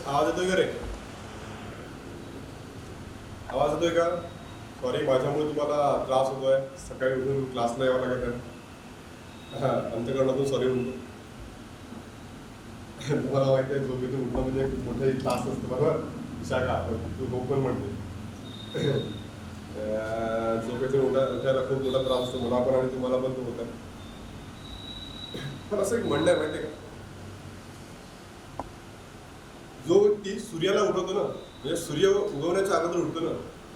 आवाज येतोय का रे? आवाज येतोय का? सॉरी, माझ्यामुळे तुम्हाला त्रास होतोय. सकाळी उठून क्लासला यावं लागत आहे. हां, अंतकरणातून सॉरी म्हणतो. तुम्हाला माहिती आहे, झोपेतून उठणं म्हणजे एक मोठा त्रास असतो, बरोबर? शाखा तू झोप पण म्हणते. झोपेतून उठायला खूप मोठा त्रास असतो मला पण, आणि तुम्हाला पण तो होता. पण असं एक म्हणणं आहे माहिती आहे का, जो व्यक्ती सूर्याला उठवतो ना, म्हणजे सूर्य उगवण्याच्या अगोदर उठतो ना,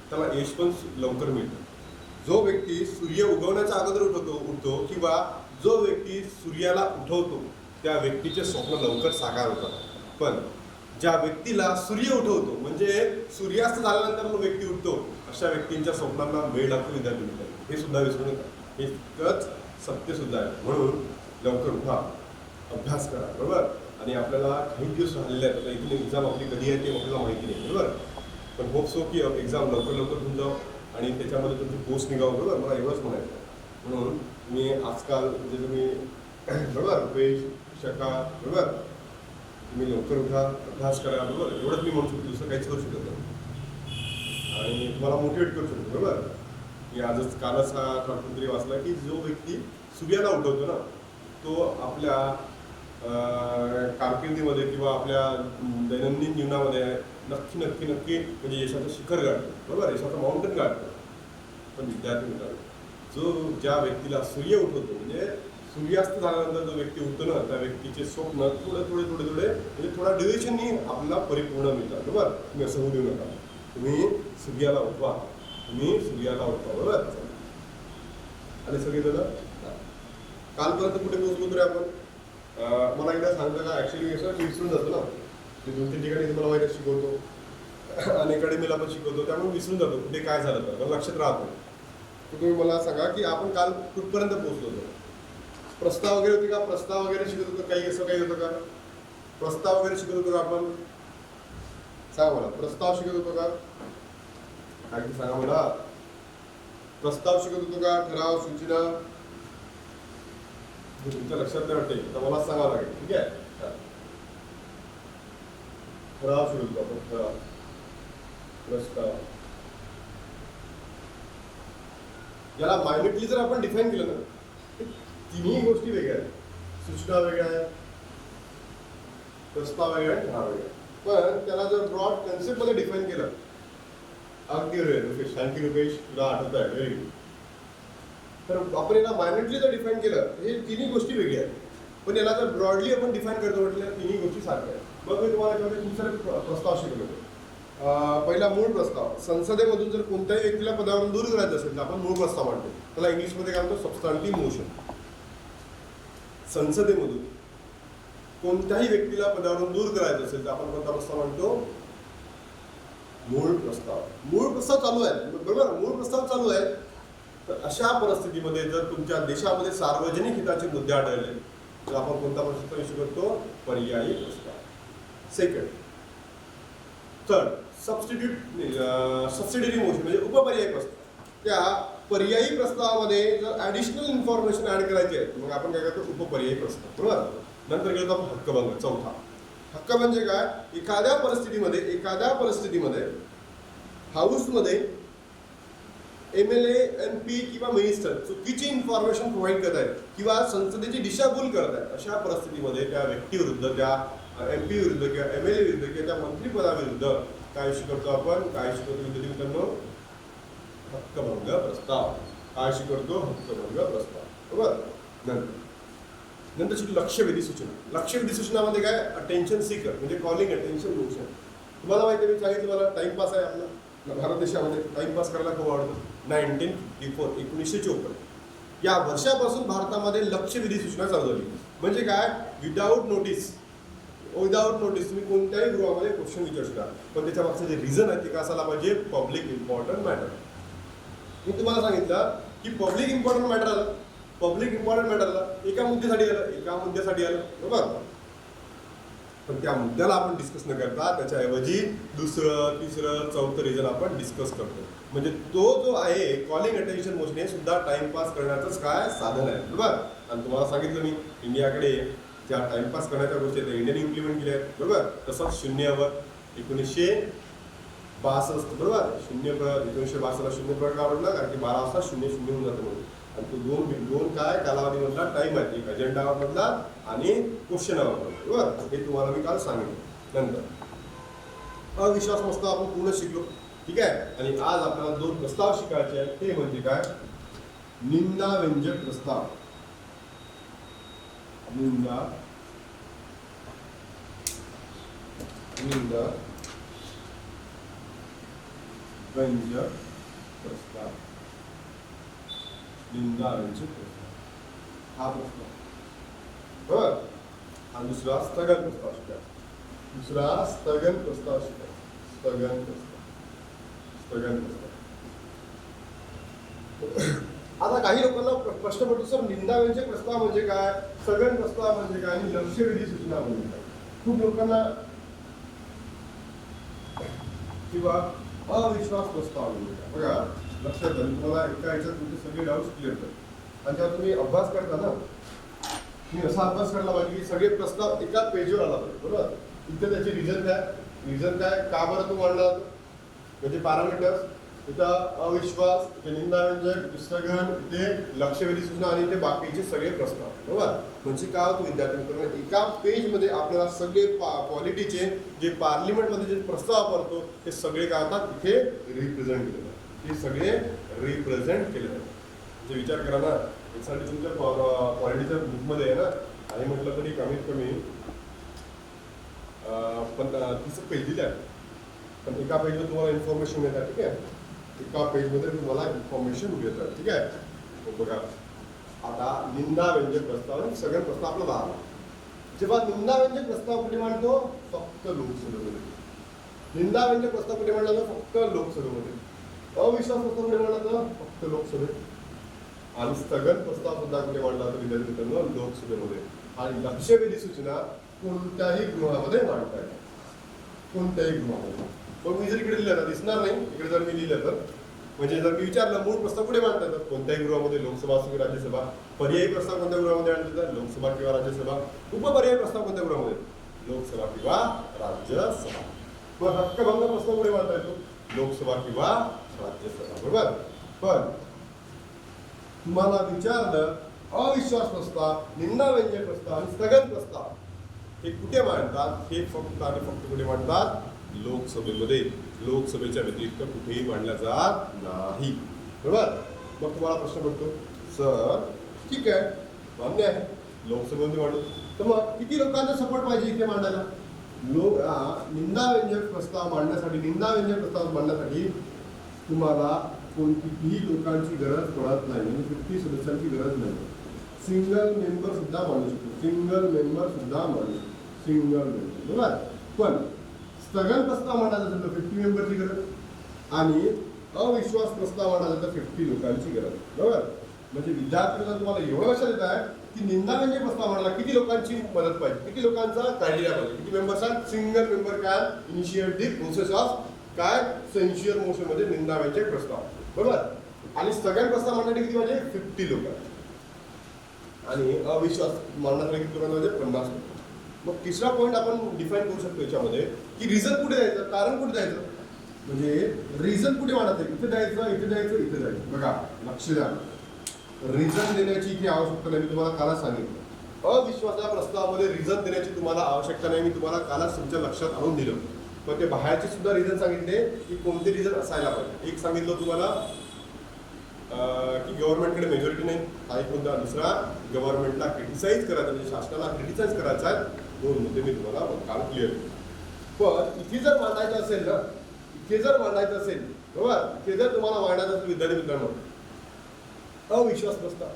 त्याला यश पण लवकर मिळतं. जो व्यक्ती सूर्य उगवण्याच्या अगोदर उठतो किंवा जो व्यक्ती सूर्याला उठवतो त्या व्यक्तीचे स्वप्न लवकर साकार होतात. पण ज्या व्यक्तीला सूर्य उठवतो, म्हणजे सूर्यास्त झाल्यानंतर जो व्यक्ती उठतो, अशा व्यक्तींच्या स्वप्नांना वेळ लागतो विद्यार्थी मित्रांनो. हे सुद्धा विसरू नका, हे इतकंच सत्य सुद्धा आहे. म्हणून लवकर उठा, अभ्यास करा, बरोबर? आणि आपल्याला काही दिवस राहिलेले आहेत. आता इथून एक्झाम आपली कधी आहे ते आपल्याला माहिती नाही, बरोबर? पण होप सो की एक्झाम लवकर होऊन जाऊ आणि त्याच्यामध्ये तुमची पोस्ट निघावं, बरोबर? मला एवढंच म्हणायचं. म्हणून मी आजकाल म्हणजे तुम्ही बरोबर रुपेश, शका, बरोबर, तुम्ही लवकर उठा, अभ्यास करा, बरोबर? एवढंच मी म्हणू शकतो, दुसरं काहीच करू शकत नाही. आणि तुम्हाला मोटिवेट करू शकतो, बरोबर? मी आजच कालच हा कुठेतरी वाचला की जो व्यक्ती सूर्याला उठवतो ना, तो आपल्या कारकिर्दीमध्ये किंवा आपल्या दैनंदिन जीवनामध्ये नक्की नक्की नक्की म्हणजे यशाचं शिखर गाठतो, बरोबर? यशाचं माउंटेन गाठतो. पण विद्यार्थी मित्रांनो, जो ज्या व्यक्तीला सूर्य उठवतो, म्हणजे सूर्यास्त झाल्यानंतर जो व्यक्ती उठतो ना, त्या व्यक्तीचे स्वप्न थोडे थोडे थोडे थोडे म्हणजे थोडा ड्युरेशननी आपल्याला परिपूर्ण मिळतात, बरोबर? तुम्ही असं होऊ देऊ नका. तुम्ही सूर्याला उठवा, तुम्ही सूर्याला उठवा, बरोबर? आणि सगळे जण कालपर्यंत कुठे पोहोचलो तरी आपण मला एकदा सांगता का? ॲक्च्युली असं विसरून जातो ना, मी 2-3 ठिकाणी तुम्हाला माहिती शिकवतो आणि अकॅडमीला पण शिकवतो, त्यामुळे विसरून जातो कुठे काय झालं तर मला लक्षात राहत नाही. तर तुम्ही मला सांगा की आपण काल कुठपर्यंत पोहोचलो होतो? प्रस्ताव वगैरे होते का? प्रस्ताव वगैरे शिकत होतो, काही असं काही होतं का? प्रस्ताव वगैरे शिकत होतो का आपण? सांगा मला, प्रस्ताव शिकत होतो का? काय ते सांगा मला. प्रस्ताव शिकत होतो का? ठराव, सूचना? तुमच्या लक्षात नाही वाटते तर मला सांगावं लागेल, ठीक आहे? ठराव शिकत होतो आपण, ठराव, प्रस्ताव. याला मायन्युटली जर आपण डिफाईन केलं ना, तिन्ही गोष्टी वेगळ्या आहेत. सूचना वेगळ्या आहे, प्रस्ताव वेगळा आहे, ठराव वेगळा आहे. पण त्याला जर ब्रॉड कन्सेप्टमध्ये डिफाईन केलं, अगदी रुपेश, थँक्यू रुपेश, तुला आठवत आहे, व्हेरी गुड. तर आपण याला मायन्युटली जर डिफाईन केलं, हे तिन्ही गोष्टी वेगळ्या आहेत. पण याला जर ब्रॉडली आपण डिफाईन करतो म्हटलं, तिन्ही गोष्टी सारख्या आहेत. मग मी तुम्हाला खूप सारे प्रस्ताव शिकवले होते. पहिला मूळ प्रस्ताव. संसदेमधून जर कोणत्याही व्यक्तीला पदावरून दूर करायचं असेल तर आपण मूळ प्रस्ताव मांडतो. त्याला इंग्लिशमध्ये काय म्हणतो? सबस्टॅन्टिव्ह मोशन. संसदेमधून कोणत्याही व्यक्तीला पदावरून दूर करायचं असेल तर आपण कोणता प्रस्ताव मांडतो? मूळ प्रस्ताव. मूळ प्रस्ताव चालू आहे, बरोबर? मूळ प्रस्ताव चालू आहे. तर अशा परिस्थितीमध्ये जर तुमच्या देशामध्ये सार्वजनिक हिताचे मुद्दे आढळले तर आपण कोणता प्रस्ताव इश्यू करतो? पर्यायी प्रस्ताव. सेकंड. थर्ड, सबसिडियरी मोशन म्हणजे उपपर्यायी प्रस्ताव. त्या पर्यायी प्रस्तावामध्ये जर ॲडिशनल इन्फॉर्मेशन ॲड करायची आहे मग आपण काय करतो? उपपर्यायी प्रस्ताव, बरोबर? नंतर गेलो आपण हक्कभंग. चौथा, हक्क म्हणजे काय? एखाद्या परिस्थितीमध्ये हाऊसमध्ये MLA, MP किंवा मिनिस्टर चुकीची इन्फॉर्मेशन प्रोव्हाइड करत आहेत किंवा संसदेची दिशाभूल करत आहेत, अशा परिस्थितीमध्ये त्या व्यक्तीविरुद्ध, त्या MP विरुद्ध किंवा MLA विरुद्ध किंवा त्या मंत्रिपदाविरुद्ध काय इश्यू करतो आपण? काय इश्यू करतो विद्यार्थी मित्रांनो? हक्कभंग प्रस्ताव. काय इश्यू करतो? हक्कभंग प्रस्ताव, बरोबर? नंतर शिकलो लक्षवेधी सूचना. लक्षवेधी सूचनामध्ये काय? अटेन्शन सीकर म्हणजे कॉलिंग अटेन्शन मोशन. तुम्हाला माहिती आहे, मी सांगितलं मला टाइमपास आहे आपला भारत देशामध्ये, टाइमपास करायला खूप आवडतो. 1954 या वर्षापासून भारतामध्ये लक्षवेधी सूचना चालू झाली. म्हणजे काय? विदाऊट नोटीस तुम्ही कोणत्याही गृहामध्ये क्वेश्चन विचारू शकता, पण त्याच्या मागचं जे रिझन आहे ते काय असायला पाहिजे? Public important matter. मी तुम्हाला सांगितलं की पब्लिक इम्पॉर्टंट मॅटरला एका मुद्द्यासाठी आलं, बरोबर? पण त्या मुद्द्याला आपण डिस्कस न करता त्याच्याऐवजी दुसरं, तिसरं, चौथं रिझन आपण डिस्कस करतो. म्हणजे तो जो आहे कॉलिंग अटेन्शन मोशन हे सुद्धा टाइमपास करण्याचंच काय? साधन आहे, बरोबर? आणि तुम्हाला सांगितलं मी, इंडियाकडे ज्या टाइमपास करण्याच्या गोष्टी आहेत त्या इंडियन इम्प्लिमेंट केल्या आहेत, बरोबर. तसंच शून्यावर 1962, बरोबर. 1962ला शून्य प्रकार आवडला, कारण की 12 वाजता 0 0 होऊन जातं म्हणून. आणि तो दोन काय कालावधीमधला टाईम आहे, एक अजेंडा मधला आणि क्वेश्चन आवर मधला, बरोबर. हे तुम्हाला मी काल सांगितलं. नंतर अविश्वास प्रस्ताव आपण पूर्ण शिकलो, ठीक आहे. आणि आज आपल्याला 2 प्रस्ताव शिकायचे आहेत. ते म्हणजे काय? निंदाव्यंजक प्रस्ताव. निंदाव्यंजक प्रस्ताव. निंदाव्यंजक प्रस्ताव हा प्रस्ताव, बरोबर. आणि दुसरा स्थगन प्रस्ताव शिकायचा. स्थगन प्रस्ताव. आता काही लोकांना प्रश्न पडतो, सर निंदाव्यंजक प्रस्ताव म्हणजे काय, स्थगन प्रस्ताव म्हणजे काय, आणि लक्षवेधी सूचना म्हणजे काय. खूप लोकांना किंवा अविश्वास प्रस्ताव म्हणजे काय. बघा लक्षात घ्या, तुम्हाला एका ह्याच्यात तुमचे सगळे डाऊट्स क्लिअर करतो. आणि जेव्हा तुम्ही अभ्यास करता ना, तुम्ही असा अभ्यास करायला पाहिजे की सगळे प्रस्ताव एकाच पेजवर आला पाहिजे, बरोबर. इथे त्याची रिझन काय, का बरं तो मांडला जातो, म्हणजे पॅरामीटर्स. इथं अविश्वास, इथे निंदाव्यंजक, स्थगन, इथे लक्षवेधी सूचना आणि इथे बाकीचे सगळे प्रस्ताव, बरोबर. म्हणजे काय होतं विद्यार्थी मित्रांनो, एका पेजमध्ये आपल्याला सगळे क्वालिटीचे जे पार्लिमेंटमध्ये जे प्रस्ताव वापरतो ते सगळे काय होतात इथे रिप्रेझेंट केले जातात. हे सगळे रिप्रेझेंट केले जातात. म्हणजे विचार करा ना, यासाठी तुमच्या क्वालिटीच्या बुकमध्ये आहे ना, आणि म्हटलं तरी कमीत कमी 30 पेज दिले आहे. पण एका पेजवर तुम्हाला इन्फॉर्मेशन मिळतात, ठीक आहे. एका पेजमध्ये तुम्हाला इन्फॉर्मेशन मिळतात, ठीक आहे. बघा आता निंदाव्यंजक प्रस्ताव आणि स्थगन प्रस्ताव आपल्याला आला. जेव्हा निंदाव्यंजक प्रस्ताव कुठे मांडतो, फक्त लोकसभेमध्ये. निंदाव्यंजक प्रस्ताव कुठे मांडला जातो, फक्त लोकसभेमध्ये. अविश्वास प्रस्ताव कुठे मांडला जातो, फक्त लोकसभेत. आणि स्थगन प्रस्ताव सुद्धा कुठे मांडला जातो विद्यार्थी मित्रांनो, लोकसभेमध्ये. आणि लक्षवेधी सूचना कोणत्याही गृहामध्ये मांडता येतात, कोणत्याही गृहामध्ये. मग मी जर इकडे लिहिलं तर दिसणार नाही, इकडे जर मी लिहिलं तर, म्हणजे जर मी विचारलं मूळ प्रस्ताव कुठे मांडता येतात, कोणत्याही गृहामध्ये, लोकसभा असो किंवा राज्यसभा. पर्यायी प्रस्ताव कोणत्या गृहामध्ये मांडता येतात, लोकसभा किंवा राज्यसभा. उपपर्यायी प्रस्ताव कोणत्या गृहामध्ये, लोकसभा किंवा राज्यसभा. मग हक्कभंग प्रस्ताव कुठे मांडता येतो, लोकसभा किंवा राज्यसभा, बरोबर. पण तुम्हाला विचारलं अविश्वास प्रस्ताव, निंदाव्यंजक प्रस्ताव आणि स्थगन प्रस्ताव हे कुठे मांडतात, हे फक्त आणि फक्त कुठे मांडतात, लोकसभेमध्ये. लोकसभेच्या व्यतिरिक्त कुठेही मांडला जात नाही, बरोबर. मग तुम्हाला प्रश्न पडतो, सर ठीक आहे मान्य आहे लोकसभेमध्ये मांडतो, तर मग किती लोकांचा सपोर्ट पाहिजे इथे मांडायला. निंदाव्यंजक प्रस्ताव मांडण्यासाठी तुम्हाला कोणतीही लोकांची गरज पडत नाही, म्हणजे 50 सदस्यांची गरज नाही. सिंगल मेंबर सुद्धा मांडू शकतो, बरोबर. पण स्थगन प्रस्ताव मांडायचा असेल तर 50 मेंबरची गरज, आणि अविश्वास प्रस्ताव मांडायचा तर 50 लोकांची गरज, बरोबर. म्हणजे विद्यार्थ्यांना तुम्हाला एवढं लक्षात येत आहे की निंदाव्यंजक प्रस्ताव मांडला किती लोकांची मदत पाहिजे, किती लोकांचा क्रायटेरिया पाहिजे, किती मेंबर्स आहेत. Single member can initiate the process of काय सेन्शियर मोशन मध्ये निंदाव्यंजक प्रस्ताव, बरोबर. आणि स्थगन प्रस्ताव मांडण्यासाठी किती पाहिजे, 50 लोक. आणि अविश्वास मांडण्यासाठी किती लोकांना पाहिजे, 50 लोक. मग तिसरा पॉईंट आपण डिफाईन करू शकतो याच्यामध्ये की रिझन कुठे द्यायचं, कारण कुठे द्यायचं. म्हणजे रिझन कुठे मांडायचं, इथे द्यायचं, इथे द्यायचं, इथे द्यायचं. बघा लक्ष द्या, रिझन देण्याची इथे आवश्यकता नाही, मी तुम्हाला कालच सांगितलं. अविश्वासाच्या प्रस्तावामध्ये रिझन देण्याची तुम्हाला आवश्यकता नाही, मी तुम्हाला कालच तुमच्या लक्षात आणून दिलं. पण ते बाहेरचे सुद्धा रिझन सांगितले की कोणते रिझन असायला पाहिजे. एक सांगितलं तुम्हाला की गव्हर्नमेंटकडे मेजॉरिटी नाही, हा एक मुद्दा. दुसरा गव्हर्नमेंटला क्रिटिसाइज करायचं, म्हणजे शासनाला क्रिटिसाइज करायचा आहे. 2 मुद्दे मी तुम्हाला काल क्लिअर केले. पण इथे जर मांडायचं असेल ना, बरोबर, इथे जर तुम्हाला मांडायचं असेल विद्यार्थी मित्रांनो अविश्वास प्रस्ताव,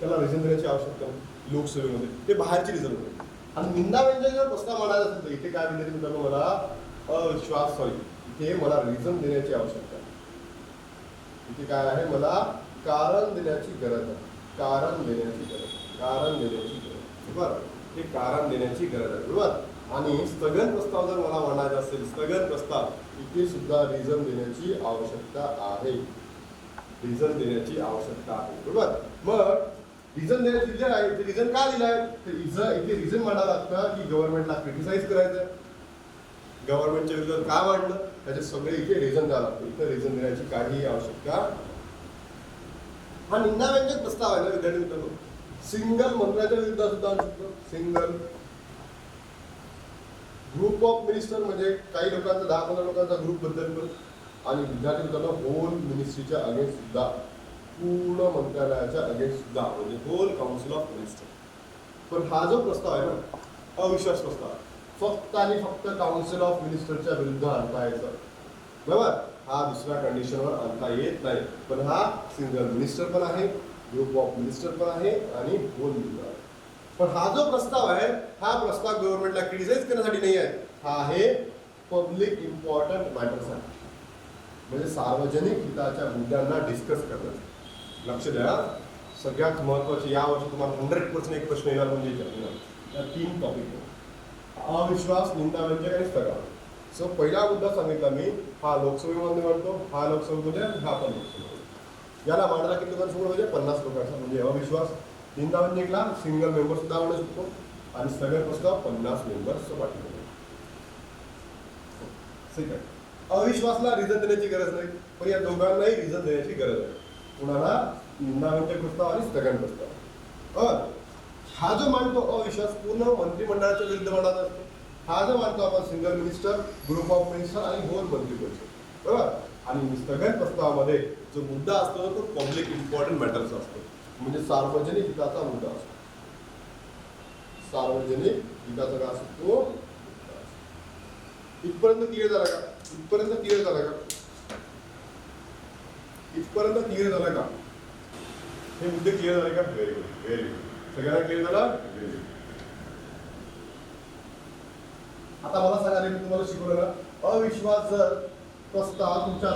त्याला रिझन देण्याची आवश्यकता नाही लोकसभेमध्ये, ते बाहेरचे रिझन होते. आणि निंदाव्यंजक जर प्रस्ताव मांडायचा असेल तर इथे काय विद्यार्थी मित्रांनो मला इथे मला रिझन देण्याची आवश्यकता आहे. इथे काय आहे, मला कारण देण्याची गरज आहे, कारण देण्याची गरज, बरोबर. हे कारण देण्याची गरज आहे, बरोबर. आणि स्थगन प्रस्ताव जर मला मांडायचा असेल, स्थगन प्रस्ताव इथे सुद्धा रिझन देण्याची आवश्यकता आहे, बरोबर. मग रिझन दिले आहे. ते रिझन का दिलाय? इथे रिझन मांडावं लागतं की गव्हर्नमेंटला क्रिटिसाइज करायचं, गव्हर्नमेंटच्या विरोधात का मांडलं, त्याचे सगळे इथे रिझन द्यावं लागतं. इथे रिझन देण्याची काही आवश्यकता. हा निंदाव्यंजक प्रस्ताव आहे ना विद्यार्थी मित्रांनो. सिंगल मंत्र्याच्या विरुद्ध सुद्धा आणू शकतो. सिंगल ग्रुप ऑफ मिनिस्टर म्हणजे काही लोकांचा 10-15 लोकांचा ग्रुप बद्दल पण, आणि विद्यार्थी मित्रांनो होल मिनिस्ट्रीच्या अगेन्स्ट सुद्धा, पूर्ण मंत्रालयाच्या अगेन्स्ट सुद्धा, म्हणजे होल काउन्सिल ऑफ मिनिस्टर. पण हा जो प्रस्ताव आहे ना अविश्वास प्रस्ताव, फक्त आणि फक्त काउन्सिल ऑफ मिनिस्टरच्या विरुद्ध आणता यायचं, बरोबर. हा दुसऱ्या कंडिशनवर आणता येत नाही. पण हा सिंगल मिनिस्टर पण आहे, ग्रुप ऑफ मिनिस्टर पण आहे आणि होल मिनिस्टर आहे. पण हा जो प्रस्ताव आहे, हा प्रस्ताव गव्हर्नमेंटला क्रिटिसाइज करण्यासाठी नाही आहे. हा आहे पब्लिक इम्पॉर्टंट मॅटर्स आहे, म्हणजे सार्वजनिक हिताच्या मुद्द्यांना डिस्कस करणं. लक्ष द्या, सगळ्यात महत्त्वाचे या वर्षी तुम्हाला 100% एक प्रश्न येणार म्हणजे या 3 टॉपिक: अविश्वास, निंदाव्यंजक आणि स्थगन. सो पहिला मुद्दा सांगितला मी, हा लोकसभेमध्ये मांडतो, हा लोकसभेमध्ये, हा पण लोकसभेमध्ये. याला मांडायला किती लोकांसमोर म्हणजे 50 लोकांचा. म्हणजे अविश्वास, निंदाव्यंजकला सिंगल मेंबर सुद्धा मांडू शकतो आणि स्थगन प्रस्ताव 50 मेंबर्सचं पाठवतो. सेकंड, अविश्वासला रिझन देण्याची गरज नाही, पण या दोघांनाही रिझन देण्याची गरज आहे. कुणाला? निंदाव्यंजक प्रस्ताव आणि स्थगन प्रस्ताव. हा जो मांडतो अविश्वास पूर्ण मंत्रिमंडळाच्या विरुद्ध मांडत असतो. हा जो मांडतो आपण single minister, group of minister आणि होल मंत्रिपरिषद, बरोबर. आणि स्थगन प्रस्तावामध्ये जो मुद्दा असतो तो पब्लिक इम्पॉर्टंट मॅटर्स असतो, म्हणजे सार्वजनिक हिताचा मुद्दा असतो. सार्वजनिक हिताचा काय असतो? इथपर्यंत क्लिअर झाला का? इथपर्यंत क्लिअर झाला का? इथपर्यंत क्लिअर झाला का? हे मुद्दे क्लिअर झाले का? Very good, very good. सगळ्यांना क्लिअर झाला? Very good. आता मला सांगा, मी तुम्हाला शिकवलं ना, अविश्वास जर प्रस्ताव तुमच्या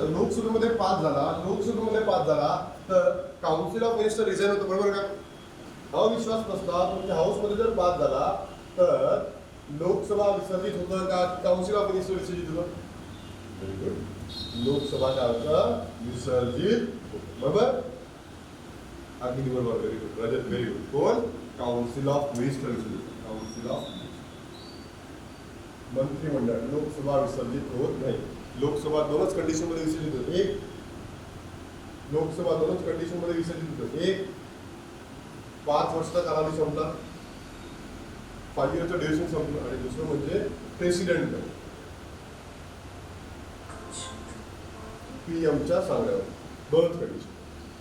लोकसभेमध्ये पास झाला तर काउन्सिल ऑफ मिनिस्टर रिझाईन होतं, बरोबर का? अविश्वास प्रस्ताव तुमच्या हाऊसमध्ये जर पास झाला तर लोकसभा विसर्जित होतं का काउन्सिल ऑफ मिनिस्टर विसर्जित होतं? Very good. लोकसभा काय होतं? विसर्जित होतं, बरोबर. अगदी बरोबर. व्हेरी गुड रजत, व्हेरी गुड. कोण? काउन्सिल ऑफ मिनिस्टर विसर्जित होतं. काउन्सिल ऑफ मंत्रिमंडळ, लोकसभा विसर्जित होत नाही. लोकसभा 2च कंडिशनमध्ये विसर्जित होते. एक, लोकसभा 2च कंडिशनमध्ये विसर्जित होते. एक, 5 वर्षाचा कालावधी संपला, 5 इयरचं ड्युरेशन संपलं. आणि दुसरं म्हणजे प्रेसिडेंट PM च्या सांगण्यावर, 2च कंडिशन,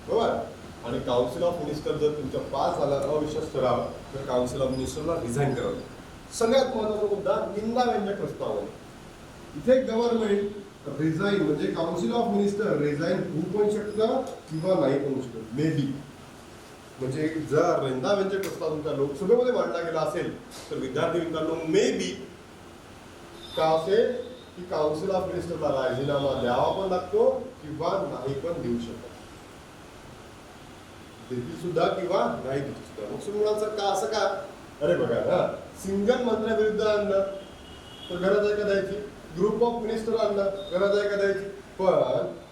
बरोबर. आणि काउन्सिल ऑफ मिनिस्टर जर तुमच्या पास झाला अविश्वास ठराव तर काउन्सिल ऑफ मिनिस्टरला रिझाईन करावं. सगळ्यात महत्त्वाचा मुद्दा निंदाव्यंजक प्रस्ताव आहे. इथे गव्हर्नमेंट रिझाईन म्हणजे काउन्सिल ऑफ मिनिस्टर रिझाईन होऊ पण शकतं किंवा नाही पण होऊ शकतं, मे बी. म्हणजे जर निंदाव्यंजक प्रस्ताव तुमच्या लोकसभेमध्ये मांडला गेला असेल तर विद्यार्थी मित्रांनो मे बी का असेल की काउन्सिल ऑफ मिनिस्टरला राजीनामा द्यावा पण लागतो किंवा नाही पण देऊ शकतो, देतील सुद्धा किंवा नाही देतील सुद्धा. मग सुरुवातीचं का असं का? अरे बघा ना, सिंगल मंत्र्याविरुद्ध आणलं तर गरज आहे का द्यायची? ग्रुप ऑफ मिनिस्टर आणलं, गरज आहे का द्यायची? पण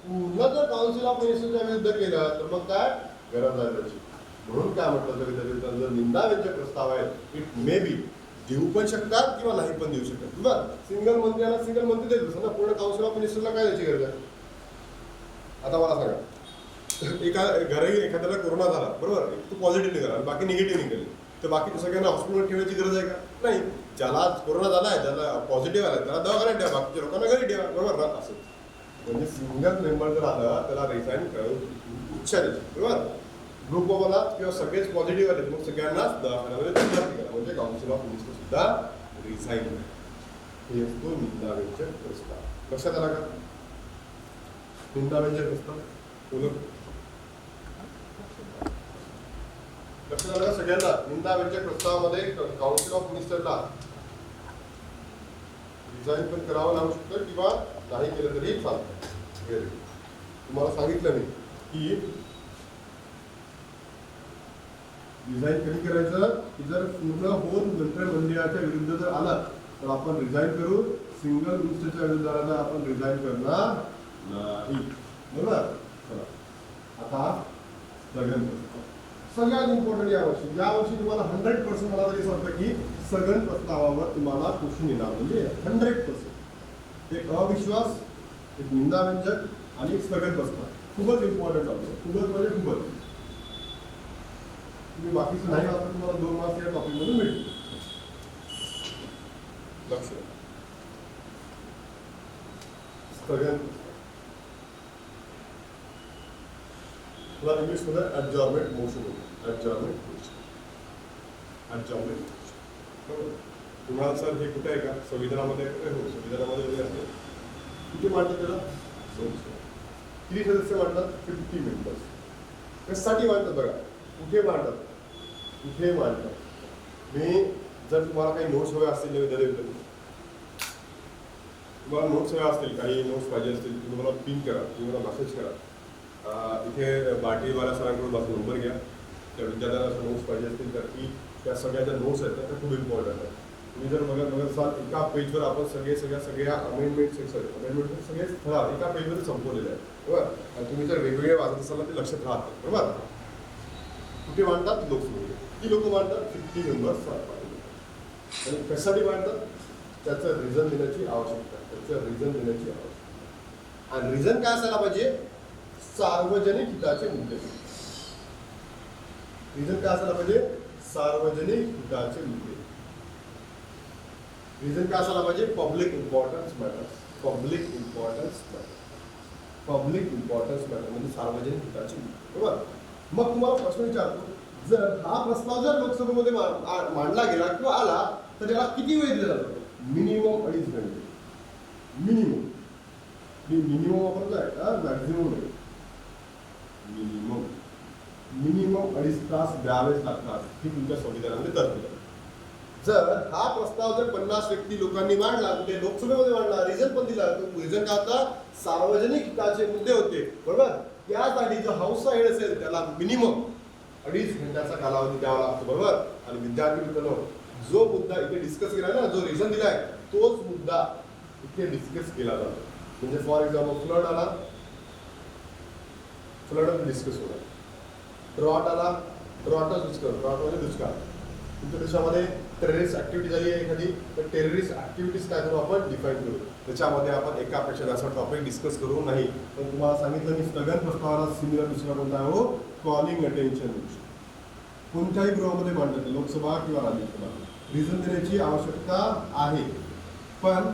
पूर्ण जर काउन्सिल ऑफ मिनिस्टरच्या विरुद्ध केलं तर मग काय गरज आहे त्याची? म्हणून काय म्हटलं तर विद्यार्थी जर निंदाव्यंजक प्रस्ताव आहे इट मे बी देऊ पण शकतात किंवा नाही पण देऊ शकतात. बरं, सिंगल मंत्र्याला सिंगल मंत्री द्यायचं ना, पूर्ण काउन्सिल ऑफ मिनिस्टरला काय द्यायची गरज आहे? आता मला सांगा, एखाद्याला कोरोना झाला, बरोबर, तो पॉझिटिव्ह निघाला आणि बाकी निगेटिव्ह निघाले, तर बाकी सगळ्यांना हॉस्पिटलवर ठेवायची गरज आहे का? नाही. ज्याला कोरोना झाला आहे, ज्याला पॉझिटिव्ह आला त्याला दवाखान्यात ठेवा, बाकीच्या लोकांना घरी ठेवा, बरोबर ना? असं म्हणजे सिंगल मेंबर जर आला त्याला रिझाईन करून इच्छा द्यायची, बरोबर. ग्रुप ऑफ आला किंवा सगळेच पॉझिटिव्ह आले मग सगळ्यांनाच दवाखान्यामध्ये भरती करा, म्हणजे काउन्सिल ऑफ मिनिस्टर सुद्धा रिझाईन. हे असतो निंदाव्यंजक प्रस्ताव. लक्षात आला का? निंदाव्यंजक प्रस्ताव बोलून लक्षात आलं का सगळ्यांना? निंदाव्यंजक प्रस्तावामध्ये काउन्सिल ऑफ मिनिस्टरला रिझाईन पण करावं लागू शकतं किंवा नाही केलं तरी चालतं. तुम्हाला सांगितलं मी की रिझाईन कधी करायचं की जर पूर्ण होल मंत्रिमंडळाच्या विरुद्ध जर आला तर आपण रिझाईन करू, सिंगल मिनिस्टरच्या विरुद्ध आला आपण रिझाईन करणार नाही, बरोबर. चला आता स्थगन प्रस्ताव. सगळ्यात इम्पॉर्टंट यावर्षी तुम्हाला 100% मला तरी असं वाटतं की स्थगन प्रस्तावावर तुम्हाला क्वेश्चन येणार, म्हणजे 100%. एक अविश्वास, एक निंदाव्यंजक आणि एक स्थगन प्रस्ताव. खूपच इम्पॉर्टंट टॉपिक, खूपच म्हणजे खूपच. तुम्ही बाकीचं नाही वाचलं तुम्हाला 2 मार्क्स या टॉपिकमधून मिळतील. लक्ष. स्थगन तुला इंग्लिशमध्ये ॲडजॉर्नमेंट मोशन होतं. ॲडजॉर्नमेंट मोशन. बरोबर. तुम्हाला सर हे कुठे आहे का संविधानामध्ये? हो, संविधानामध्ये वगैरे असते. कुठे मांडतात त्याला? किती सदस्य मांडतात? 50 मेंबर्स. कशासाठी मांडतात बघा, कुठे मांडतात? कुठे मांडतात. मी जर तुम्हाला काही नोट्स हवे असतील विद्यार्थी, तुम्हाला नोट्स हवे असतील, काही नोट्स पाहिजे असतील, तुम्ही मला पिन करा, तुम्ही मला मेसेज करा. इथे बाटीवाला सरांकडून माझा नंबर घ्या. त्या विद्यार्थ्यांना नोट्स पाहिजे असतील तर की त्या सगळ्या ज्या नोट्स आहेत त्या खूप इम्पॉर्टंट आहेत. तुम्ही जर बघत असाल एका पेजवर आपण सगळ्या अमेंडमेंट सगळे स्थळा एका पेजवर संपवलेले आहेत. बरोबर. आणि तुम्ही जर वेगवेगळे वाचत असाल तर ते लक्षात राहतात. बरोबर. कुठे मांडतात? लोकसभेमध्ये. ती लोक मांडतात 50 मेंबर्स. आणि कशासाठी मांडतात? त्याचं रिझन देण्याची आवश्यकता. आणि रिझन काय असायला पाहिजे? सार्वजनिक हिताचे मुद्दे. रिझन काय असायला पाहिजे? सार्वजनिक हिताचे मुद्दे. रिझन काय असायला पाहिजे? Public importance matters. म्हणजे सार्वजनिक हिताचे मुद्दे. बरोबर. मग तुम्हाला प्रश्न विचारतो, जर हा प्रस्ताव जर लोकसभेमध्ये मांडला गेला किंवा आला तर त्याला किती वेळ दिला जातो? मिनिमम 2.5 घंटे. मिनिमम वापरलाय का? मॅक्झिमम नाही. मिनिमम 2.5 तास द्यावेच लागतात. ही तुमच्या संविधानामध्ये तरतूद आहे. जर हा प्रस्ताव जर 50 व्यक्ती लोकांनी मांडला, कुठे लोकसभेमध्ये मांडला, रिझन पण दिला, तो रिझन काय होता? सार्वजनिक हिताचे मुद्दे होते. बरोबर. त्यासाठी जो हाऊसचा हेड असेल त्याला मिनिमम 2.5 घंट्याचा कालावधी द्यावा लागतो. बरोबर. आणि विद्यार्थी मित्रांनो, जो मुद्दा इथे डिस्कस केला ना, जो रिझन दिलाय तोच मुद्दा इथे डिस्कस केला जातो. म्हणजे फॉर एक्झाम्पल फ्लड आला, फ्लड डिस्कस होणार. ड्रॉट आला, ड्रॉटच डिस्कस. ड्रॉट म्हणजे दुष्काळ. तुमच्या देशामध्ये टेररिस्ट ऍक्टिव्हिटी झाली आहे एखादी, तर टेररिस्ट ऍक्टिव्हिटीज काय करू आपण? डिफाईन करू. त्याच्यामध्ये आपण एकापेक्षा जास्त टॉपिक डिस्कस करू नाही. पण तुम्हाला सांगितलं मी स्थगन प्रस्तावाला सिमिलर दुसरा कोणता आहे? हो, कॉलिंग अटेन्शन. कोणत्याही गृहामध्ये मांडतात, लोकसभा किंवा राज्यसभा. रिझन देण्याची आवश्यकता आहे, पण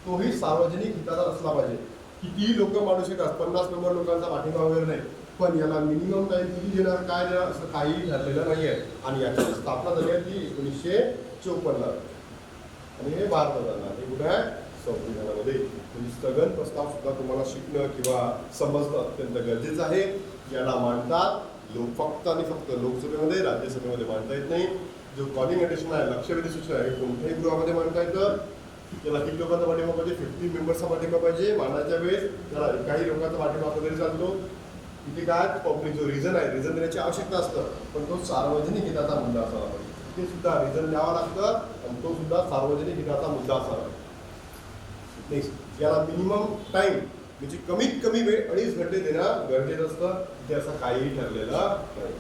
तोही सार्वजनिक हिताचा असला पाहिजे. कितीही लोक मांडू शकतात, 50 मेंबर लोकांचा पाठिंबा वगैरे नाही, पण याला मिनिमम टाइम किती देणार, काय देणार असं काही ठरलेलं नाही आहे. आणि याची स्थापना झाली आहे ती 1954 आणि हे भारतात झालं. हे कुठे आहे? संविधानामध्ये. म्हणजे स्थगन प्रस्ताव सुद्धा तुम्हाला शिकणं किंवा समजणं अत्यंत गरजेचं आहे. याला मांडतात फक्त आणि फक्त लोकसभेमध्ये, राज्यसभेमध्ये मांडता येत नाही. जो कॉलिंग अटेन्शन आहे, लक्षवेधी सूचना आहे, कोणत्याही गृहामध्ये मांडता येतं. त्याला किती लोकांचा पाठिंबा पाहिजे? 50 मेंबर्सचा पाठिंबा पाहिजे. मांडण्याच्या वेळेस त्याला काही लोकांचा पाठिंबा वगैरे चालतो. इथे काय पब्लिक जो रिझन आहे, रिझन देण्याची आवश्यकता असतं, पण तो सार्वजनिक हिताचा मुद्दा असावा पाहिजे. ते सुद्धा रिझन द्यावा लागतं आणि तो सुद्धा सार्वजनिक हिताचा मुद्दा असावा. नेक्स्ट, याला मिनिमम टाइम म्हणजे कमीत कमी वेळ 2.5 घंटे देणं गरजेचं असतं. इथे असं काहीही ठरलेलं नाही.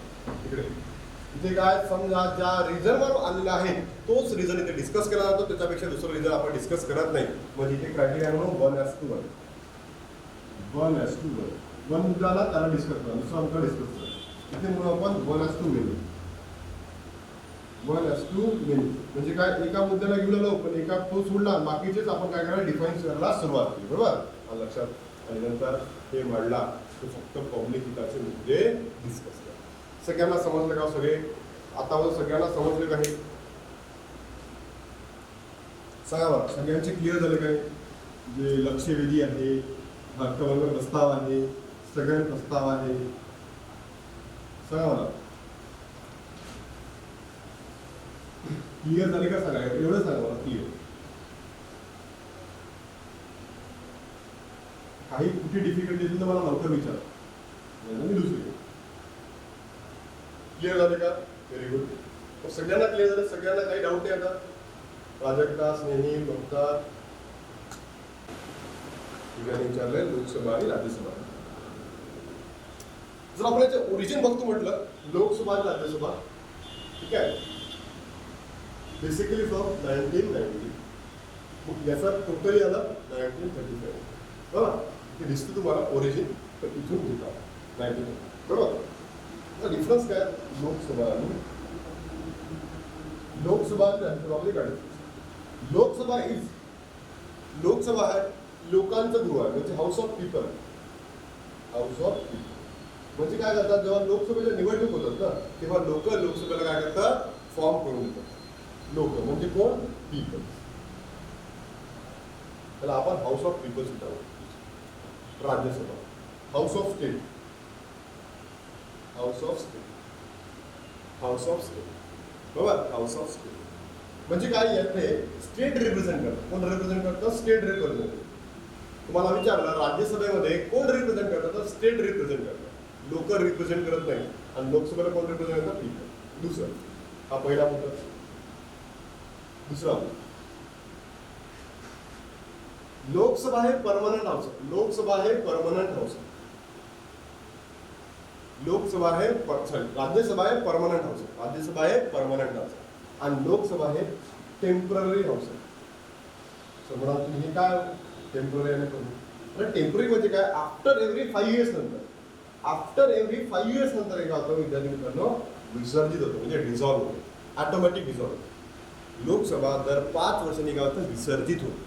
इथे काय समजा ज्या रिझनवर आलेला आहे तोच रिझन इथे डिस्कस केला जातो, त्याच्यापेक्षा दुसरं रिझन आपण डिस्कस करत नाही. म्हणजे इथे क्रायटेरिया म्हणून 1:1. 1:1. 1 मुद्दाला त्याला डिस्कस करा, दुसरा मुद्दा डिस्कस करा. इथे म्हणून आपण 1:2 मेनू. 1:2 मेनू म्हणजे काय? एका मुद्द्याला घेऊन आलो, पण एका तो सोडला, बाकीचेच आपण काय करायला डिफाईन करायला सुरुवात केली. बरोबर. लक्षात. आणि नंतर हे मांडला तो फक्त पब्लिक हिताचे मुद्दे डिस्कस करा. सगळ्यांना समजलं का? सगळे आतावर सगळ्यांना समजले का? हे सांगा बरं, सगळ्यांचे क्लिअर झाले काय? जे लक्षवेधी आहे, हक्कभंग प्रस्ताव आहे, स्थगन प्रस्ताव आहे, सांगा मला क्लिअर झाले का? सांगा, एवढं सांगा मला क्लिअर. काही कुठे डिफिकल्टी असेल तर मला लवकर विचार, मी दुसरी. क्लिअर झाले का? Very good. सगळ्यांना क्लिअर झालं? सगळ्यांना काही डाऊट आहे आता? प्राजक्ता, स्नेही, ममता विचारलंय लोकसभा आणि राज्यसभा. जर आपण याचं ओरिजिन बघतो म्हटलं, लोकसभा आणि राज्यसभा, ठीक आहे, बेसिकली फ्रॉम 1990. मग याचा टोटली आला 1935. बरोबर, हे दिसतं तुम्हाला ओरिजिन, तर इथून घेता 19. बरोबर. डिफरन्स काय लोकसभा आणि राज्यसभामध्ये काय? लोकसभा आहे लोकांचं गृह आहे, म्हणजे house of people. House of people म्हणजे काय करतात, जेव्हा लोकसभेच्या निवडणूक होतात ना, तेव्हा लोक लोकसभेला काय करतात, फॉर्म करून देतात. लोक म्हणजे कोण? पीपल. त्याला आपण हाऊस ऑफ पीपल सुद्धा म्हणतो. Rajya Sabha house of state. बरोबर, हाऊस ऑफ स्टेट म्हणजे काय, याथे स्टेट रिप्रेझेंट करतात. कोण रिप्रेझेंट करतं? State representative. तुम्हाला विचारलं राज्यसभेमध्ये कोण रिप्रेझेंट करतात, तर स्टेट रिप्रेझेंट करतात. लोक रिप्रेझेंट करत नाही. आणि लोकसभेला कोण रिप्रेझेंट करतात? पीपल. दुसरं, हा पहिला मुद्दा. दुसरा, लोकसभा हे परमनंट हाऊस. राज्यसभा हे परमनंट हाऊस. आणि लोकसभा हे टेम्पररी हाऊस आहे. समजा तुम्ही काय टेम्पररी आणि टेम्पररी म्हणजे काय, आफ्टर एव्हरी 5 years नंतर एक होतं विद्यार्थी मित्रांनो विसर्जित होतो, म्हणजे डिझॉल्व्ह होतो, ऑटोमॅटिक डिझॉल्व्ह. लोकसभा दर 5 वर्षांनी काय होतं, विसर्जित होतं.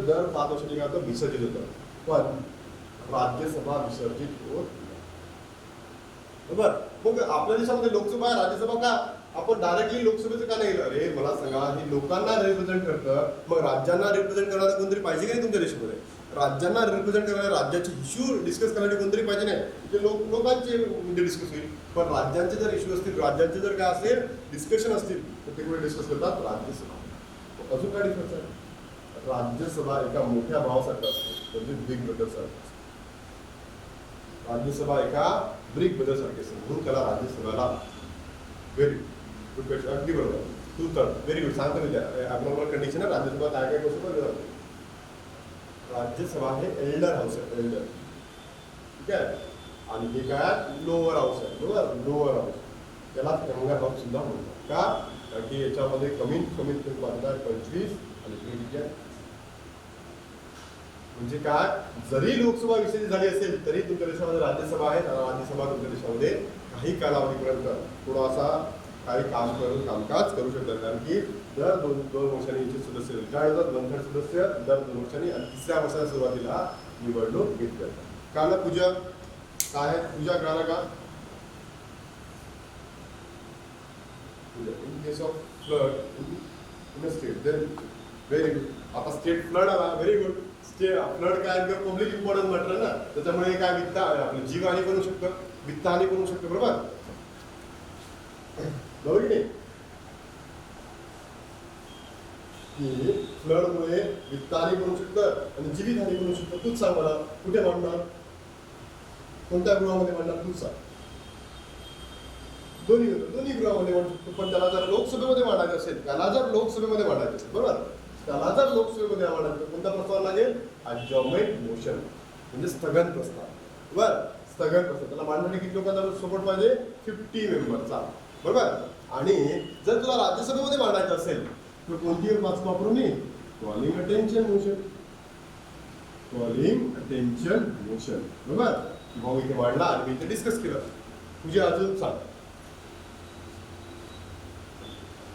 दर 5 वर्षांनी काय होतं, विसर्जित होतं. पण राज्यसभा विसर्जित होत. बरोबर. मग आपल्या देशामध्ये लोकसभा आहे, राज्यसभा का? आपण डायरेक्टली लोकसभेचं का नाही? अरे मला सांगा, ही लोकांना रिप्रेझेंट करतं, मग राज्यांना रिप्रेझेंट करणारं कोणतरी पाहिजे की नाही तुमच्या देशामध्ये? राज्यांना रिप्रेझेंट करणारे, राज्याचे इश्यू डिस्कस करणारे कोणतरी पाहिजे नाही? ते लोकांचे मुद्दे डिस्कस होईल. पण राज्यांचे जर इश्यू असतील, राज्यांचे जर काय असेल डिस्कशन असतील, तर ते कुठे डिस्कस करतात? राज्यसभा. अजून काय डिफरन्स आहे? राज्यसभा एका मोठ्या भावासारखं असतं, म्हणजे बिग ब्रदर सारखं असतं. राज्यसभा एका ब्रिक ब्रदर सारखी असते, म्हणून त्याला राज्यसभेला. व्हेरी गुड क्वेश्चन, अगदी बरोबर. तू तर व्हेरी गुड. सांगतो मी त्या ॲबनॉर्मल कंडिशन आहे. राज्यसभा काय काय गोष्ट बरोबर. राज्यसभा हे एल्डर हाऊस आहे, एल्डर. ठीक आहे. आणि हे काय लोअर हाऊस आहे. बरोबर, लोअर हाऊस. त्याला यंगर हाऊस सुद्धा म्हणतात. का? कारण की याच्यामध्ये कमीत कमी 25 आणि ठीक आहे. म्हणजे काय, जरी लोकसभा विसर्जित झाली असेल तरी तुमच्या देशामध्ये राज्यसभा आहे. राज्यसभा तुमच्या देशामध्ये काही कालावधीपर्यंत थोडासा काही कामकाज करू शकतात. कारण की दर दोन वर्षांनी याचे सदस्य रिटायर्ड होतात, नंतर सदस्य दर 2 वर्षांनी, आणि 3ऱ्या वर्षाच्या सुरुवातीला निवडणूक घेतली जातात. काल पूजा काय आहे? पूजा कळाला का? In case of flood in state, then very good. आता स्टेट फ्लड आला, व्हेरी गुड. फ्लड काय पब्लिक इम्पॉर्टन्स मॅटर ना, त्याच्यामुळे काय वित्त आपली जीवहानी बनवू शकतं, वित्तहानी बनवू शकतं. बरोबर, बरोबर की नाही? फ्लडमुळे वित्तहानी बनवू शकतं आणि जीवितहानी बनवू शकतं. तूच सांग मला, कुठे मांडणार, कोणत्या गृहामध्ये मांडणार, तूच सांग. दोन्ही गृहामध्ये मांडू शकतो. पण त्याला जर लोकसभेमध्ये मांडायचं असेल, बरोबर, त्याला जर लोकसभेमध्ये मांडायचं कोणता प्रस्ताव लागेल? अडजॉर्नमेंट मोशन, म्हणजे स्थगन प्रस्ताव. बरं, स्थगन प्रस्ताव त्याला मांडण्यासाठी किती लोकांचा सपोर्ट पाहिजे? 50 मेंबरचा. बरोबर. आणि जर तुला राज्यसभेमध्ये मांडायचं असेल तर कोणती वापरू नये? Calling attention motion. बरोबर. भाऊ इथे मांडला आणि मी इथे डिस्कस केलं. तुझे अजून सांग.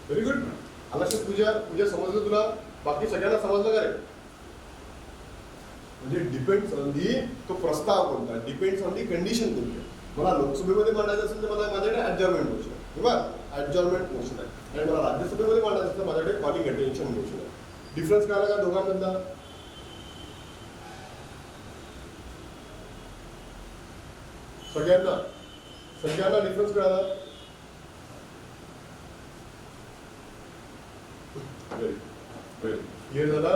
Very good. आला तुझ्या समजलं तुला? बाकी सगळ्यांना समजलं का रे? म्हणजे डिपेंड्स ऑन दी, तो प्रस्ताव कोणता, डिपेंड्स ऑन दी कंडिशन कोणती. मला लोकसभेमध्ये मांडायचं असेल तर मला माझ्याकडे अडजॉर्नमेंट मोशन आहे. बरोबर, अडजॉर्नमेंट मोशन आहे. आणि मला राज्यसभेमध्ये मांडायचं असेल तर माझ्याकडे कॉलिंग अटेन्शन मोशन आहे. डिफरन्स कळाला का दोघांमधला? सगळ्यांना डिफरन्स कळाला? क्लिअर झाला?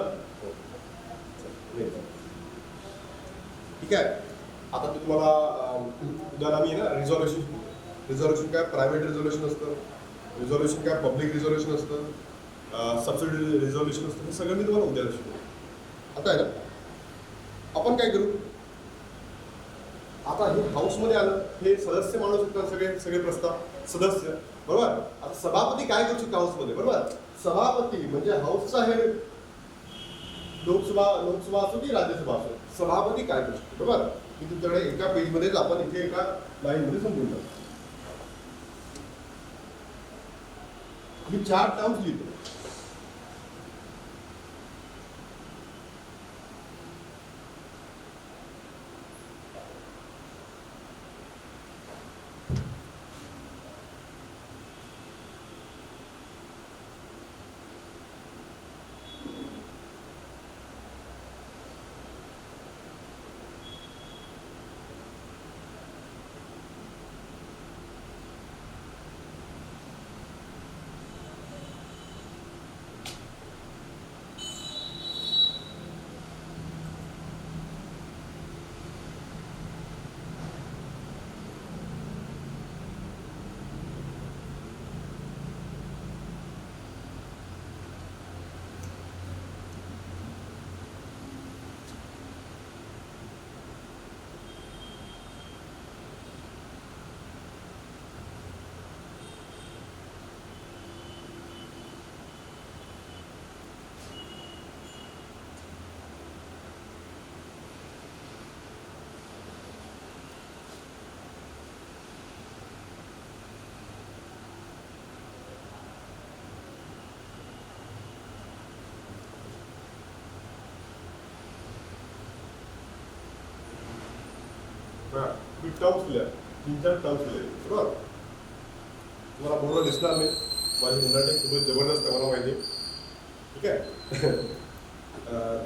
ठीक आहे. आता मी तुम्हाला उदाहरण मी ना रिझॉल्युशन काय प्रायव्हेट रिझॉल्युशन असतं, रिझॉल्युशन काय पब्लिक रिझॉल्युशन असतं, सबसिडी रिझॉल्युशन असतं, हे सगळं मी तुम्हाला उद्या शिकवतो. आता आहे ना, आपण काय करू, आता हे हाऊसमध्ये आलं, हे सदस्य मानू शकतात सगळे सगळे प्रस्ताव सदस्य, बरोबर. आता सभापती काय करू शकतो हाऊसमध्ये, बरोबर. सभापती म्हणजे हाऊसचा हेड, लोकसभा असो की राज्यसभा असो, सभापती काय करू शकतो, बरोबर. मी तुमच्याकडे एका पेजमध्येच आपण इथे एका लाईनमध्ये समजून टाकतो. मी 4 टर्म्स लिहितो. मी टर्म्स लिहा, 3-4 टर्म्स लिहिले, बरोबर. तुम्हाला बरोबर दिसणार नाही, माझी हँडरायटिंग खूपच जबरदस्त आहे, मला माहिती आहे. ठीक आहे.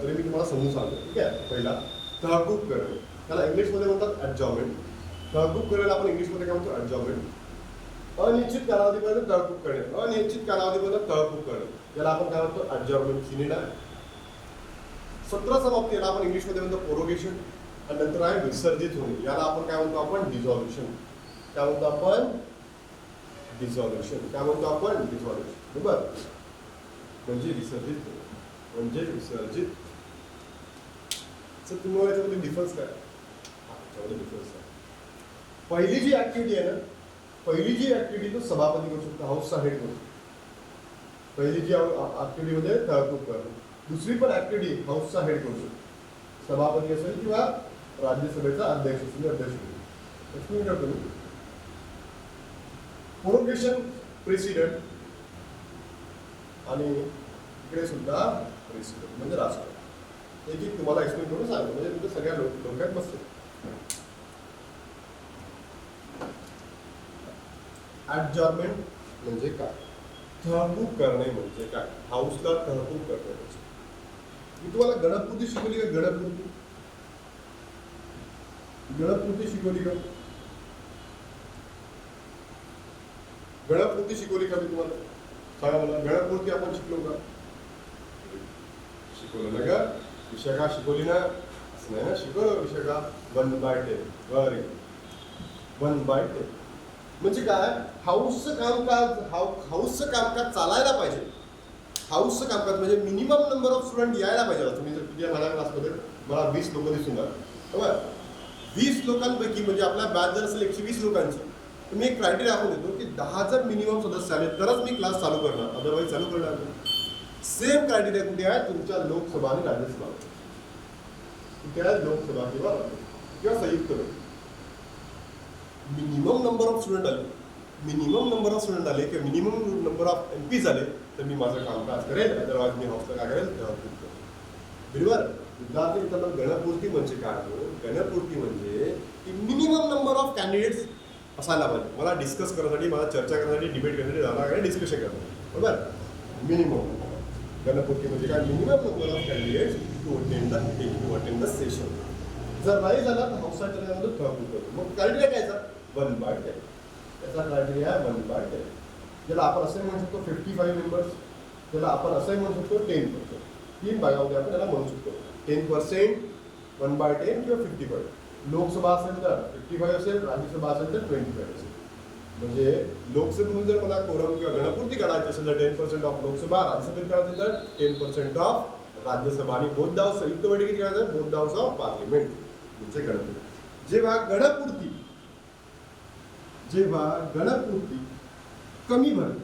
तरी मी तुम्हाला समजून सांगतो. ठीक आहे. पहिला तहकूब करणे, त्याला इंग्लिशमध्ये म्हणतात ॲडजॉर्नमेंट. तहकूब करायला आपण इंग्लिशमध्ये काय म्हणतो, ॲडजॉर्नमेंट. अनिश्चित कालावधीपर्यंत तहकूब करणे, अनिश्चित कालावधीपर्यंत तहकूब करणे, याला आपण काय म्हणतो, ॲडजॉर्नमेंट. सिनेट आहे. सत्र समाप्ती, याला आपण इंग्लिशमध्ये म्हणतो प्रोरोगेशन. आणि नंतर आहे विसर्जित होणे, याला आपण काय म्हणतो, आपण डिझॉल्युशन. काय म्हणतो आपण, डिझॉल्युशन. काय म्हणतो आपण, डिझॉल्युशन, बरोबर. म्हणजे विसर्जित होणे, म्हणजे विसर्जित. सर तुम्हाला याच्यामध्ये डिफरन्स काय, याच्यामध्ये डिफरन्स आहे. पहिली जी ऍक्टिव्हिटी आहे ना, पहिली जी ऍक्टिव्हिटी तो सभापती करू शकतो, हाऊसचा हेड करू. पहिली जी ऍक्टिव्हिटी मध्ये तहकूब करणं. दुसरी पण ऍक्टिव्हिटी हाऊसचा हेड करू शकतो, सभापती असेल किंवा राज्यसभेचा अध्यक्ष असेल. प्रोरोगेशन प्रेसिडेंट आणि इकडे सुद्धा प्रेसिडेंट म्हणजे राष्ट्रपती. एक तुम्हाला एक्सप्लेन करून सांगतो, म्हणजे तुमच्या सगळ्या डोक्यात बसते. ॲडजॉर्नमेंट म्हणजे काय, तहकूब करणे म्हणजे काय, हाऊसला तहकूब करणे म्हणजे. मी तुम्हाला गणपपूर्ती शिकवली का, गणपपूर्ती शिकवली का, गणपपूर्ती शिकवली का मी तुम्हाला, सांगा मला. गणपपूर्ती आपण शिकलो का, शिकवलं ना का, विशाखा शिकवली ना, असं नाही ना, शिकवलं विशाखा. 1/10, बरं, 1/10 म्हणजे काय, हाऊसचं कामकाज चालायला पाहिजे. हाऊसचं कामकाज म्हणजे मिनिमम नंबर ऑफ स्टुडंट यायला पाहिजे. तुम्ही जर तुझ्या माझ्या क्लासमध्ये मला 20 लोक दिसून द्या, बरोबर. 20 लोकांपैकी म्हणजे आपल्या बॅच जर असेल 120 लोकांची, तर मी एक क्रायटेरिया आपण देतो की 10 जर मिनिमम सदस्य आले तरच मी क्लास चालू करणार, अदरवाईज चालू करणार नाही. सेम क्रायटेरिया कुठे आहे, तुमच्या लोकसभा आणि राज्यसभा. कुठे आहे, लोकसभा किंवा संयुक्त लोक. मिनिमम नंबर ऑफ स्टुडंट आले, किंवा मिनिमम नंबर ऑफ MP झाले, तर मी माझं कामकाज करेल, अदरवाईज मी हाऊसला काय करेल, बरोबर. विद्यार्थी मित्रांनो, गणपपूर्ती म्हणजे काय, गणपपूर्ती म्हणजे की मिनिमम नंबर ऑफ कॅन्डिडेट्स असायला पाहिजे. मला डिस्कस करण्यासाठी, मला चर्चा करण्यासाठी, डिबेट करण्यासाठी, जाणार डिस्कशन करण्यासाठी, बरोबर. मिनिमम गणपपूर्ती म्हणजे काय, minimum number of candidates to attend the session. जर नाही झाला तर हाऊसच्या तहकूब करतो. मग क्रायटेरिया कायचा, 1/10. याचा क्रायटेरिया 1/10. ज्याला आपण असं म्हणू शकतो 55 मेंबर्स, त्याला आपण असंही म्हणू शकतो 10%. 3 भागामध्ये आपण त्याला म्हणू शकतो 10%, 1/10 किंवा 55. लोकसभा असेल तर 55 असेल, राज्यसभा असेल तर 25 असेल. म्हणजे लोकसभेमध्ये जर मला कोरम किंवा गणपपूर्ती काढायची असेल तर 10% ऑफ लोकसभा, राज्यसभेत काढायचं तर 10% ऑफ राज्यसभा, आणि बोथ द हाऊस संयुक्त बैठकीत काढायचं both the house of parliament म्हणजे गणपती. जेव्हा गणपूर्ती कमी भरते,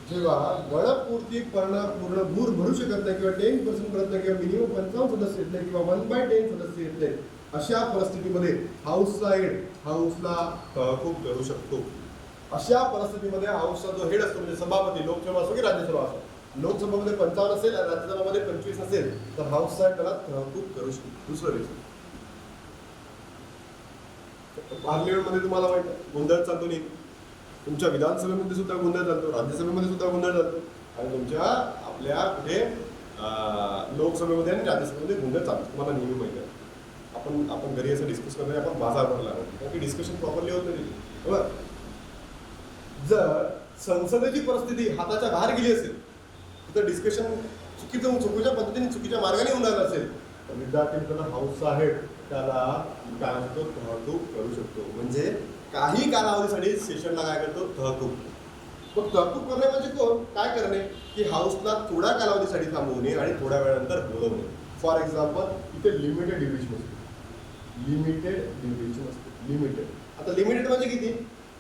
जेव्हा गणपूर्ती पूर्ण भूर भरू शकत नाही किंवा 10% पर्यंत किंवा मिनिमम 55 सदस्य येत नाही किंवा 1/10 सदस्य येत नाही, अशा परिस्थितीमध्ये हाऊसला तहकूब करू शकतो. अशा परिस्थितीमध्ये हाऊसचा जो हेड असतो म्हणजे सभापती, लोकसभा असो की राज्यसभा असो, लोकसभेमध्ये 55 असेल आणि राज्यसभामध्ये 25 असेल तर हाऊसचा त्याला तहकूब करू शकतो. दुसरं रिझन, पार्लिमेंटमध्ये तुम्हाला माहिती आहे गोंधळ चालतो नाही, तुमच्या विधानसभेमध्ये सुद्धा गोंधळ चालतो, राज्यसभेमध्ये सुद्धा गोंधळ चालतो आणि तुमच्या आपल्या कुठे लोकसभेमध्ये आणि राज्यसभेमध्ये गोंधळ चालतो. तुम्हाला नेहमी माहिती आहे. आपण घरी असं डिस्कस करताना आपण बाजार भरला कारण की डिस्कशन प्रॉपरली होत नाही. बरोबर, जर संसदेची परिस्थिती हाताच्या बाहेर गेली असेल तर डिस्कशन चुकीच्या पद्धतीने चुकीच्या मार्गाने होणार असेल तर विद्यार्थी मित्रांनो हाऊसचा हेड त्याला काय म्हणतो तहकूब करू शकतो. म्हणजे काही कालावधीसाठी सेशनला काय करतो तहकूब. मग तहकूब करणे म्हणजे कोण काय करणे की हाऊसला थोड्या कालावधीसाठी थांबवणे आणि थोड्या वेळानंतर बोलवणे. फॉर एक्झाम्पल इथे लिमिटेड ड्युरेशन असते. लिमिटेड आता लिमिटेड म्हणजे किती,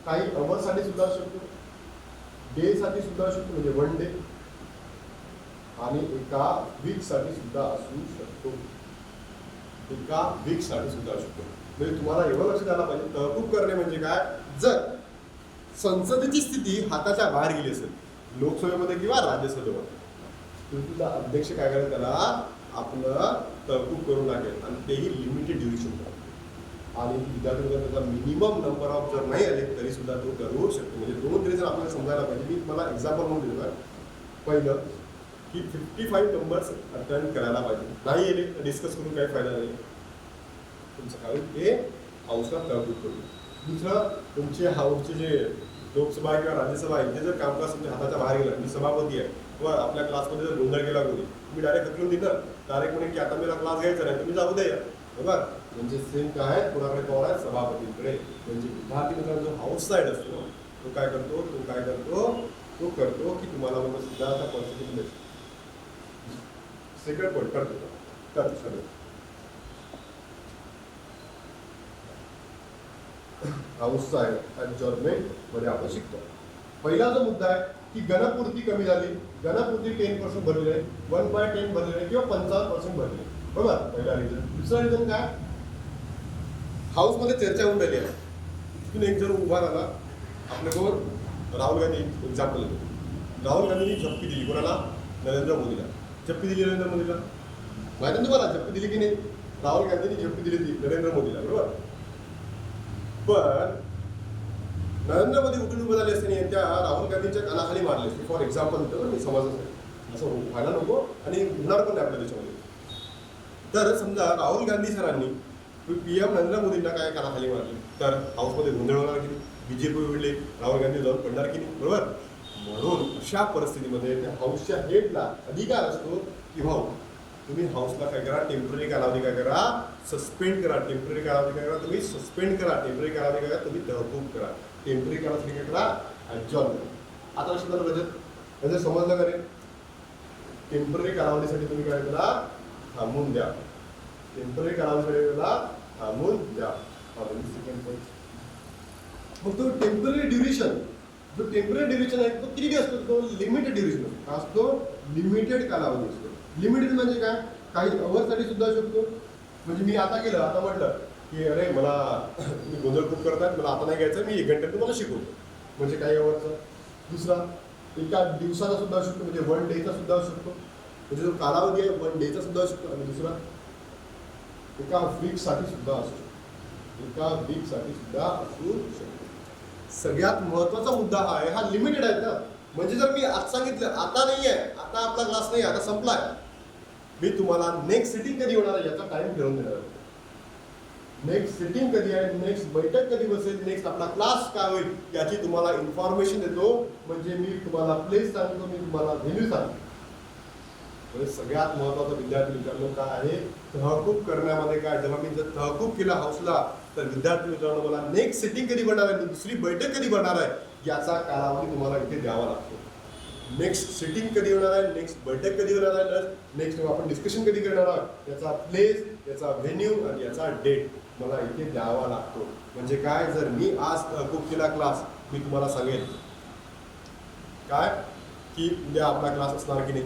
काही अवरसाठी सुद्धा असू शकतो, डे साठी सुद्धा असू शकतो म्हणजे 1 डे आणि एका वीक साठी सुद्धा असू शकतो. म्हणजे तुम्हाला एवढं लक्षात आलं पाहिजे तहकूब करणे म्हणजे काय. जर संसदेची स्थिती हाताच्या बाहेर गेली असेल लोकसभेमध्ये किंवा राज्यसभेमध्ये तुझा अध्यक्ष काय करेल त्याला आपलं तहकूब करून टाकेल आणि तेही लिमिटेड ड्युरेशन आणि विद्यार्थ्यांना त्याचा मिनिमम नंबर ऑफ जर नाही आले तरी सुद्धा तो करू शकतो. म्हणजे 2 तरी जर आपल्याला समजायला पाहिजे. मी तुम्हाला एक्झाम्पल म्हणून दिलं पहिलं की 55 नंबर्स अटेंड करायला पाहिजे, नाही येईल तर डिस्कस करून काही फायदा नाही. तुमचं काय हे हाऊसला तहकूब करू. दुसरं तुमचे हाऊसचे जे लोकसभा किंवा राज्यसभा आहे ते जर कामकाज तुमच्या हाताच्या बाहेर गेलं, मी सभापती आहे किंवा आपल्या क्लासमध्ये जर गोंधळ केला कोणी, मी डायरेक्ट हकलून दिलं, डायरेक्ट म्हणे की आता मला क्लास घ्यायचा नाही तुम्ही जाऊ द्या. बरोबर, म्हणजे सेम काय आहे कोणाकडे पॉवर आहे सभापतीकडे. म्हणजे विद्यार्थी मित्रांनो जो हाऊस साईड असतो तो काय करतो तो करतो की तुम्हाला मग सुद्धा आता परिस्थिती सेकंड पॉईंट करतो. हाऊस साईड अडजॉर्नमेंट मध्ये आपण शिकतो. पहिला जो मुद्दा आहे की गणपूर्ती कमी झाली, गणपूर्ती 10% भरलेली आहे, 1/10 भरलेली आहे किंवा 55% भरलेली आहे. बरोबर, पहिला रिझन. दुसरा रिझन काय, हाऊस मध्ये चर्चा होऊन राहिली आहे. तिथून एक जण उभा राहिला आपल्याबरोबर राहुल गांधी एक्झाम्पल देतो. राहुल गांधींनी झपकी दिली कोणाला, नरेंद्र मोदीला. झपकी दिली नरेंद्र मोदीला, माहिती तुम्हाला झपकी दिली की नाही. राहुल गांधींनी झपकी दिली ती नरेंद्र मोदीला. बरोबर, पण नरेंद्र मोदी उठून उभं झाले असते आणि त्या राहुल गांधींच्या कानाखाली मारले असते. फॉर एक्झाम्पल देतो ना मी समाजासाठी, असं व्हायला नको आणि होणार पण नाही आपल्या देशामध्ये. तर समजा राहुल गांधी सरांनी PM नरेंद्र मोदींना काय कानाखाली मारले तर हाऊसमध्ये गोंधळ होणार की नाही, बीजेपी उडले, राहुल गांधी जाऊन पडणार की नाही. बरोबर, म्हणून अशा परिस्थितीमध्ये त्या हाऊसच्या हेडला अधिकार असतो की भाऊ तुम्ही हाऊसला काय करा, टेम्पररी कालावधी काय करा, सस्पेंड करा. टेम्पररी कालावधी काय करा तुम्ही सस्पेंड करा. टेम्पररी कालावधी काय करा तुम्ही तहकूब करा. टेम्पररी कालावधी काय करा अडजॉर्न करा. आता लक्षात आलं रजत समजलं करेल. टेम्पररी कालावधीसाठी तुम्ही काय करा थांबून द्या. टेम्पररी कालावधीसाठी त्याला थांबून द्या. Second point. मग तो टेम्पररी ड्युरेशन, जो टेम्पररी ड्युरेशन आहे तो किती असतो, तो लिमिटेड ड्युरेशन असतो. लिमिटेड कालावधी असतो. लिमिटेड म्हणजे काय, काही अवरसाठी सुद्धा शकतो. म्हणजे मी आता केलं, आता म्हटलं की अरे मला तुम्ही गोंधळ खूप करतात, मला आता नाही घ्यायचं, मी 1 घंट्यात तुम्हाला शिकवतो, म्हणजे काही अवरचा. दुसरा एका दिवसाचा सुद्धा असू शकतो, म्हणजे 1 डेचा सुद्धा असू शकतो, म्हणजे जो कालावधी आहे 1 डेचा सुद्धा असू शकतो. आणि दुसरा एका वीकसाठी सुद्धा असू शकतो. सगळ्यात महत्वाचा मुद्दा हा आहे, हा लिमिटेड आहे ना. म्हणजे जर मी आज सांगितलं आता नाही आहे, आता आपला क्लास नाही, आता संपलाय, मी तुम्हाला नेक्स्ट सिटिंग कधी होणार आहे याचा टाइम ठरवून देणार आहे. नेक्स्ट सिटिंग कधी आहे, नेक्स्ट बैठक कधी बसेल, नेक्स्ट आपला क्लास काय होईल याची तुम्हाला इन्फॉर्मेशन देतो. म्हणजे मी तुम्हाला प्लेस सांगतो, मी तुम्हाला व्हेन्यू सांगतो. म्हणजे सगळ्यात महत्वाचं विद्यार्थी मित्रांनो काय आहे, तहकूब करण्यामध्ये काय, जेव्हा मी जर तहकूब केला हाऊसला तर विद्यार्थी मित्रांनो मला नेक्स्ट सिटिंग कधी बनणार आहे, दुसरी बैठक कधी बनणार आहे याचा कालावधी तुम्हाला इथे द्यावा लागतो. नेक्स्ट सिटिंग कधी होणार आहे, नेक्स्ट बैठक कधी होणार आहे, नेक्स्ट आपण डिस्कशन कधी करणार आहोत, याचा प्लेस, याचा व्हेन्यू आणि याचा डेट मला इथे द्यावा लागतो. म्हणजे काय, जर मी आज तहकूब केला क्लास, मी तुम्हाला सांगेन काय की उद्या आपला क्लास असणार की नाही,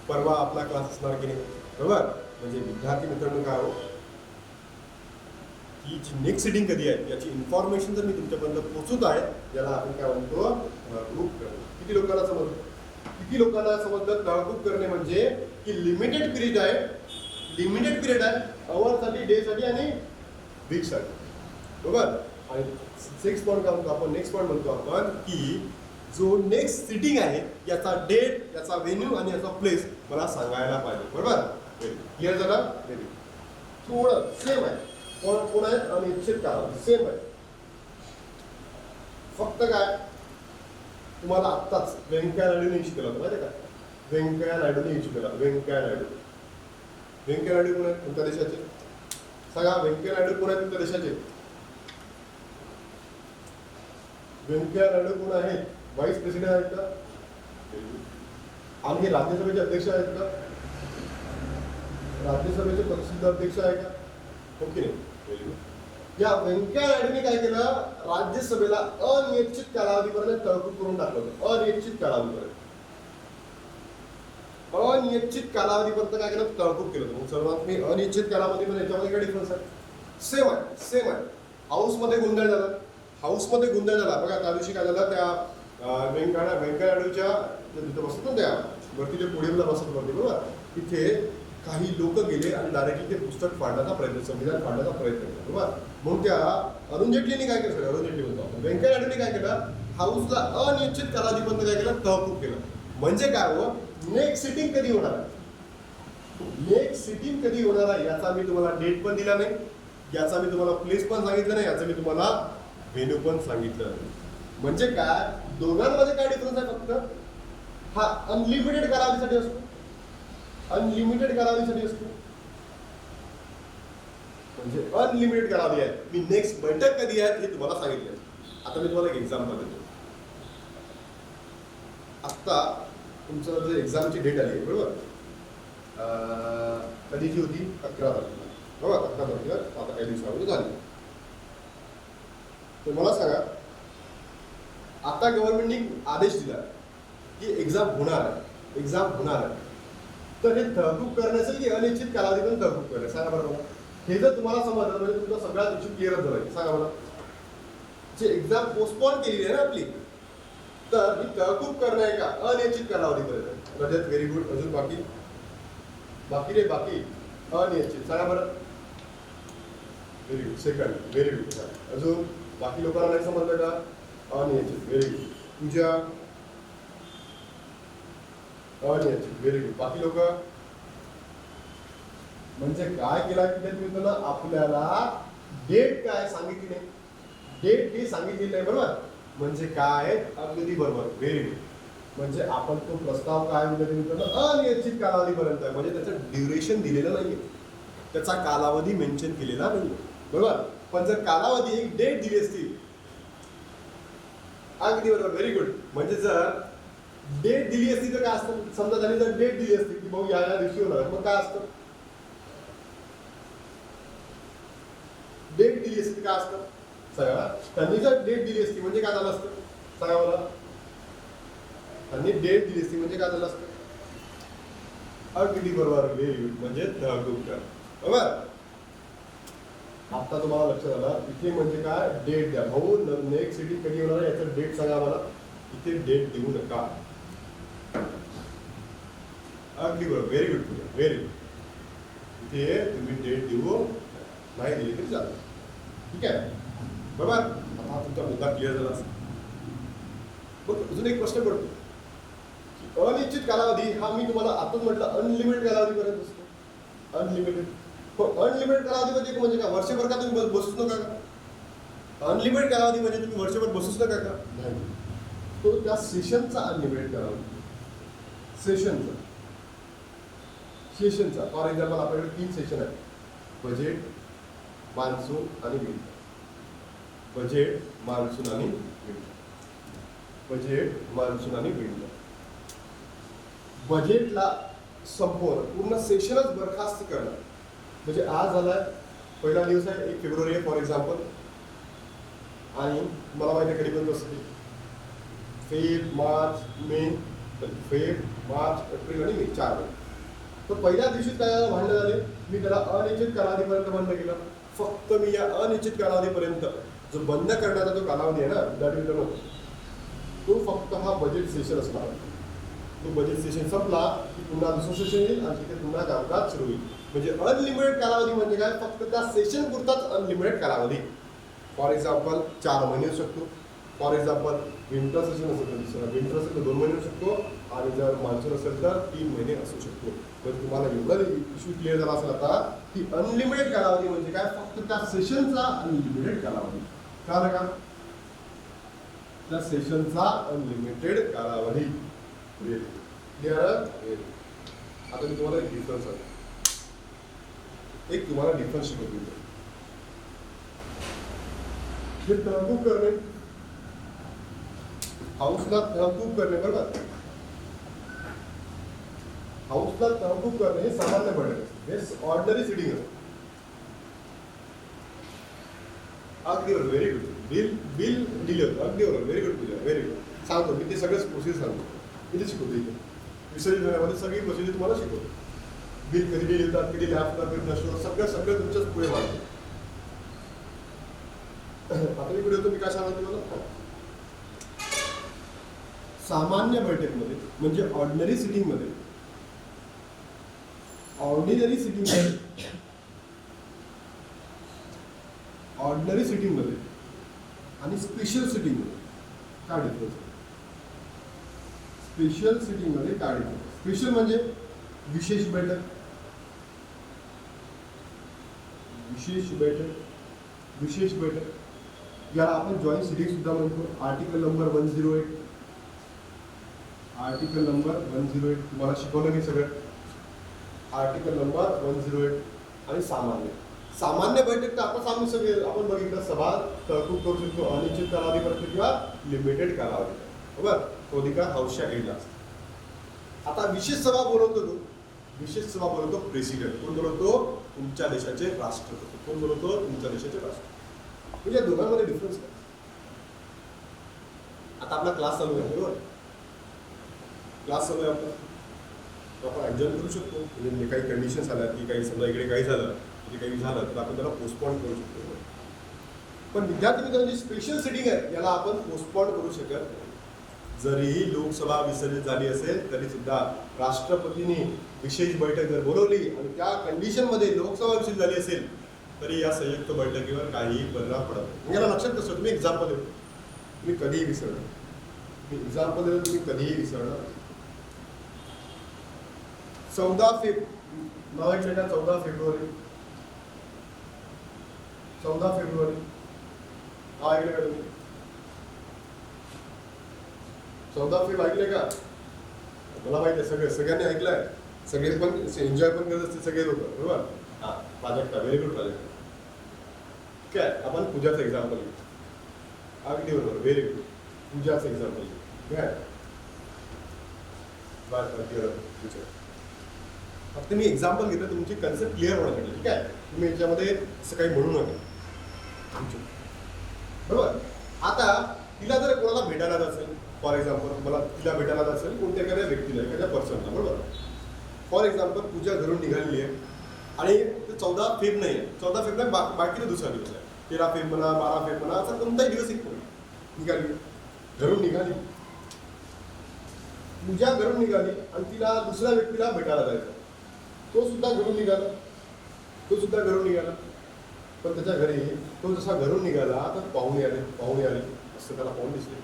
परवा आपला क्लास असणार की नाही, बरोबर. म्हणजे विद्यार्थी मित्रांनो काय हो, की जी नेक्स्ट सिटिंग कधी आहे याची इन्फॉर्मेशन जर मी तुमच्यापर्यंत पोहोचवत आहे, याला आपण काय म्हणतो, तहकूब करणे. किती लोकांना समजलं तहकूब करणे म्हणजे की लिमिटेड पिरियड आहे अवरसाठी, डेसाठी आणि वीकसाठी, बरोबर. आणि नेक्स्ट पॉईंट म्हणतो आपण की जो नेक्स्ट सिटिंग आहे याचा डेट, याचा व्हेन्यू आणि याचा प्लेस मला सांगायला पाहिजे, बरोबर. क्लिअर झालं. थोडं सेम आहे, कोण आहेत अनिश्चित कालावधी सेम आहे. फक्त काय, तुम्हाला आत्ताच व्यंकय्या नायडूने इश्यू केला होता माहिती आहे का, व्यंकय्या नायडूने इश्यू केला. व्यंकय्या नायडू कोण आहेत कोणत्या देशाचे सांगा. व्यंकय्या नायडू कोण आहेत कोणत्या देशाचे. व्यंकय्या नायडू कोण आहेत, व्हाईस प्रेसिडेंट आहेत का, आणि हे राज्यसभेचे अध्यक्ष आहेत का, राज्यसभेचे प्रसिद्ध अध्यक्ष आहे का, हो की नाही. या व्यंकय्या नायडूने काय केलं, राज्यसभेला अनिश्चित कालावधीपर्यंत तहकूब करून टाकलं होतं. अनिश्चित कालावधीपर्यंत काय केलं, तहकूब केलं होतं. सर्वात मी अनिश्चित कालावधी पण याच्यामध्ये काय डिफरन्स आहे, सेम आहे. हाऊसमध्ये गोंधळ झाला बघा. त्या दिवशी काय झालं, त्या व्यंकय्या नायडूच्या तिथे बसत ना, त्या वरती जे पोडियमला बसत होते बरोबर, तिथे काही लोक गेले आणि डायरेक्टली ते पुस्तक फाडण्याचा प्रयत्न, संविधान फाडण्याचा प्रयत्न केला, बरोबर. म्हणून त्या अरुण जेटलीने काय केलं, अरुण जेटली म्हणतो आपण, व्यंकय्या नायडूने काय केलं, हाऊसला अनिश्चित कालावधीपर्यंत काय केलं, तहकूब केलं. म्हणजे काय हो, नेक्स्ट सिटिंग कधी होणार आहे याचा मी तुम्हाला डेट पण दिला नाही, याचा मी तुम्हाला प्लेस पण सांगितलं नाही, याचा मी तुम्हाला व्हेन्यू पण सांगितलं नाही. म्हणजे काय, दोघांमध्ये काय डिफरन्स आहे, फक्त हा अनलिमिटेड कालावधीसाठी असतो. म्हणजे अनलिमिटेड कालावधी आहे. मी नेक्स्ट बैठक कधी आहे हे तुम्हाला सांगितलं. आता मी तुम्हाला एक एक्झाम्पल देतो. आत्ता तुमचं जे एक्झामची डेट आली आहे बरोबर, कधीची होती, 11 तारखेला बरोबर. 11 तारखेला आता काही दिवसामध्ये झाली. तर मला सांगा, आता गव्हर्नमेंटने आदेश दिला की एक्झाम होणार आहे, तर हे तहकूब करणे असेल की अनिश्चित कालावधीपर्यंत तहकूब करणे, सांगा बरं मला. हे जर तुम्हाला समजलं म्हणजे तुमचा सगळ्यात इश्यू क्लिअरच झाला. सांगा मला, जे एक्झाम पोस्टपोन केलेली आहे ना आपली, तर ही तहकूब करणे आहे का अनिश्चित कालावधीपर्यंत. रजत व्हेरी गुड. अजून बाकी अनिश्चित, सांगा बरं. Very good. Second very good. अजून बाकी लोकांना नाही समजलं का, अनिश्चित व्हेरी गुड. पूजा अनिश्चित व्हेरी गुड. बाकी लोक म्हणजे काय केला की आपल्याला डेट काय सांगितली नाही, डेट ही सांगितली नाही बरोबर. म्हणजे काय, अगदी बरोबर व्हेरी गुड. म्हणजे आपण तो प्रस्ताव काय अनिश्चित कालावधीपर्यंत आहे, म्हणजे त्याचं ड्युरेशन दिलेलं नाहीये, त्याचा कालावधी मेन्शन केलेला नाहीये बरोबर. पण जर कालावधी एक डेट दिली असती, अगदी बरोबर व्हेरी गुड. म्हणजे जर डेट दिली असती तर काय असतं, समजा त्यांनी जर डेट दिली असती की भाऊ या दिवशी होणार, मग काय असतं, डेट दिली असती काय असतं सांगा. त्यांनी जर डेट दिली असती म्हणजे काय झालं असतं सांगा मला. त्यांनी डेट दिली असती म्हणजे काय झालं असतं, अगदी बरोबर व्हेरी गुड. म्हणजे तहकूब कर बरोबर. आता तुम्हाला लक्षात आलं, इथे म्हणजे काय, डेट द्या भाऊ. नेक्स्ट सिटी कधी होणार आहे याचं डेट सांगा मला. इथे डेट देऊ नका, अगदी बरोबर व्हेरी गुड व्हेरी गुड. इथे तुम्ही डेट देऊ नाही दिली तरी चालेल, ठीक आहे बरोबर. आता तुमचा मुद्दा क्लिअर झाला असेल. बघ अजून एक प्रश्न पडतो की अनिश्चित कालावधी हा मी तुम्हाला आताच म्हटलं अनलिमिटेड कालावधीपर्यंत असतो. अनलिमिटेड कालावधी म्हणजे काय, वर्षभर का तुम्ही बसूच नका का. अनलिमिटेड कालावधी म्हणजे तुम्ही वर्षभर बसूच नका का, नाही. तो त्या सेशनचा अनलिमिटेड कालावधी, सेशनचा. फॉर एक्झाम्पल आपल्याकडे 3 सेशन आहेत, बजेट, मान्सून आणि विंटर. बजेटला संपवणं, पूर्ण सेशनच बरखास्त करणं. म्हणजे आज झालाय पहिला दिवस आहे 1 फेब्रुवारी आहे फॉर एक्झाम्पल, आणि मला माहिती आहे कधी पण असते फेब, मार्च, मे, फेब, मार्च, एप्रिल आणि मे, 4 महिने. तर पहिल्या दिवशी काय भांडण झाले, मी त्याला अनिश्चित कालावधीपर्यंत बंद केलं. फक्त मी या अनिश्चित कालावधीपर्यंत जो बंद करण्याचा जो कालावधी आहे ना विद्यार्थी, तो फक्त हा बजेट सेशन असणार. तो बजेट सेशन संपला की पुन्हा दुसरं सेशन येईल आणि तिथे पुन्हा कामकाज सुरू होईल. म्हणजे अनलिमिटेड कालावधी म्हणजे काय, फक्त त्या सेशन पुरताच अनलिमिटेड कालावधी. फॉर एक्झाम्पल 4 महिने असू शकतो. फॉर एक्झाम्पल विंटर सेशन असेल तर दुसरा विंटर असेल तर 2 महिने असू शकतो, आणि जर मान्सून असेल तर 3 महिने असू शकतो. तर तुम्हाला एवढा इश्यू क्लिअर झाला असेल आता की अनलिमिटेड कालावधी म्हणजे काय, फक्त त्या सेशनचा अनलिमिटेड कालावधी. कळलं का? त्या सेशनचा अनलिमिटेड कालावधी. क्लिअर? आता मी तुम्हाला एक डिफरन्स सांगतो, एक तुम्हाला डिफरन्स शिकवतो. हे तहकूब करणे, हाऊसला तहकूब करणे, बरोबर? हाऊसला तहकूब करणे हे सामान्य बजेट असते, हे ऑर्डनरी सिटिंग असते. अगदी बरोबर, व्हेरी गुड. बिल दिले होतं, अगदी बरोबर, व्हेरी गुड तुझ्या, व्हेरी गुड. सांगतो मी ते सगळंच प्रोसेस सांगतो, इथे शिकवतो. इथे विसर्जित होण्यामध्ये सगळी प्रोसिजर तुम्हाला शिकवतो. बिल कधी बिल येतात, कधी लॅब होतात, कधी नसतो, सगळं तुमच्याच पुढे मांडतो. आता मी पुढे होतो, मी काय सांगतो तुम्हाला, सामान्य बैठकमध्ये म्हणजे ऑर्डिनरी सिटिंगमध्ये आणि स्पेशल सिटिंगमध्ये काय डिफरन्स आहे? स्पेशल सिटिंगमध्ये काय डिफरन्स? स्पेशल म्हणजे विशेष बैठक, याला आपण जॉईंट सिटिंग सुद्धा म्हणतो. आर्टिकल नंबर 108 तुम्हाला शिकवलं मी सगळं. Article number 108. आणि सामान्य बैठक तर आपण सगळे आपण बघितलं, सभा तहकूब करू शकतो अनिश्चित कालावधीपर्यंत किंवा लिमिटेड कालावधी, बरोबर? तो अधिकार हाऊसच्या एडला असतो. आता विशेष सभा बोलवतो प्रेसिडेंट. कोण बोलवतो? तुमच्या देशाचे राष्ट्रपती. कोण बोलवतो? तुमच्या देशाचे राष्ट्रपती. म्हणजे या दोघांमध्ये डिफरन्स काय? आता आपला क्लास चालू आहे, बरोबर? क्लास चालू आहे आपला, तो आपण ॲडजस्ट करू शकतो. म्हणजे काही कंडिशन्स आल्या की काही समजा इकडे काही झालं, इथे काही झालं तर आपण त्याला पोस्टपोन करू शकतो. पण विद्यार्थी मित्रांची स्पेशल सिटिंग आहे, याला आपण पोस्टपोन करू शकत नाही. जरीही लोकसभा विसर्जित झाली असेल तरी सुद्धा राष्ट्रपतींनी विशेष बैठक जर बोलवली आणि त्या कंडिशनमध्ये लोकसभा विसर्जित झाली असेल तरी या संयुक्त बैठकीवर काहीही परिणाम पडत नाही. याला लक्षात कसं, तुम्ही एक्झाम्पल देतो, तुम्ही कधीही विसरणार. तुम्ही कधीही विसरणार. 14 फेब्रुवारी का 14 फेब्रुवारी हा ऐकलं का तुम्ही? 14 फेब ऐकले का? मला माहिती आहे, सगळ्यांनी ऐकलंय, सगळे पण एन्जॉय पण करत असते सगळे लोक, बरोबर? हा, प्राजक्ता, व्हेरी गुड प्राजक्ता. काय आपण पूजाचं एक्झाम्पल घेऊ. अगदी बरोबर, व्हेरी गुड. पूजाचं एक्झाम्पल घेऊ. काय फक्त मी एक्झाम्पल घेतो, तुमची कन्सेप्ट क्लिअर होण्यासाठी. ठीक आहे, तुम्ही याच्यामध्ये असं काही म्हणू नका, बरोबर? आता तिला जर कोणाला भेटायला असेल, फॉर एक्झाम्पल मला तिला भेटायला असेल कोणत्या एखाद्या व्यक्तीला, एखाद्या पर्सनला, बरोबर? फॉर एक्झाम्पल पूजा घरून निघालेली आहे आणि 14 फेब नाही आहे, 14 फेब नाही, बाकीचा दुसरा दिवस आहे, 13 फेब म्हणा, 12 फेब म्हणा, असा कोणताही दिवस एक निघाली, घरून निघाली. पूजा घरून निघाली आणि तिला दुसऱ्या व्यक्तीला भेटायला जायचं, तो सुद्धा घरून निघाला. पण त्याच्या घरी तो जसा घरून निघाला तर पाहुणे आले असं त्याला पाहून दिसले.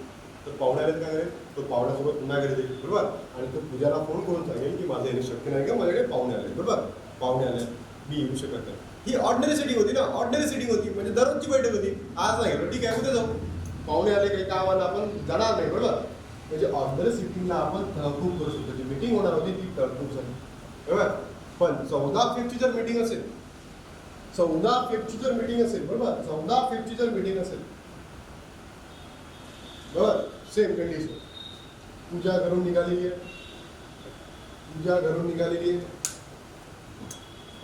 तर पाहुणे आलेत काय करेल, तो पाहुण्यासोबत पुन्हा घरी जाईल, बरोबर? आणि तो पूजाला फोन करून सांगेल की माझं येणं शक्य नाही का, माझ्याकडे पाहुणे आले, बरोबर? पाहुणे आले, मी येऊ शकत नाही. ही ऑर्डिनरी सिटिंग होती ना, म्हणजे दररोजची बैठक होती. आज नाही गेलो, ठीक आहे, उद्या जाऊ. पाहुणे आले काही कामाला, आपण जाणार नाही, बरोबर? म्हणजे ऑर्डिनरी सिटिंगला आपण तहकूब करू शकतो. जी मीटिंग होणार होती ती तहकूब झाली, बरोबर? पण 14 फेबची जर मीटिंग असेल, 14 फेबची जर मीटिंग असेल, बरोबर? 14 फेबची जर मीटिंग असेल, बरोबर? Same condition. पूजा घरून निघालेली आहे,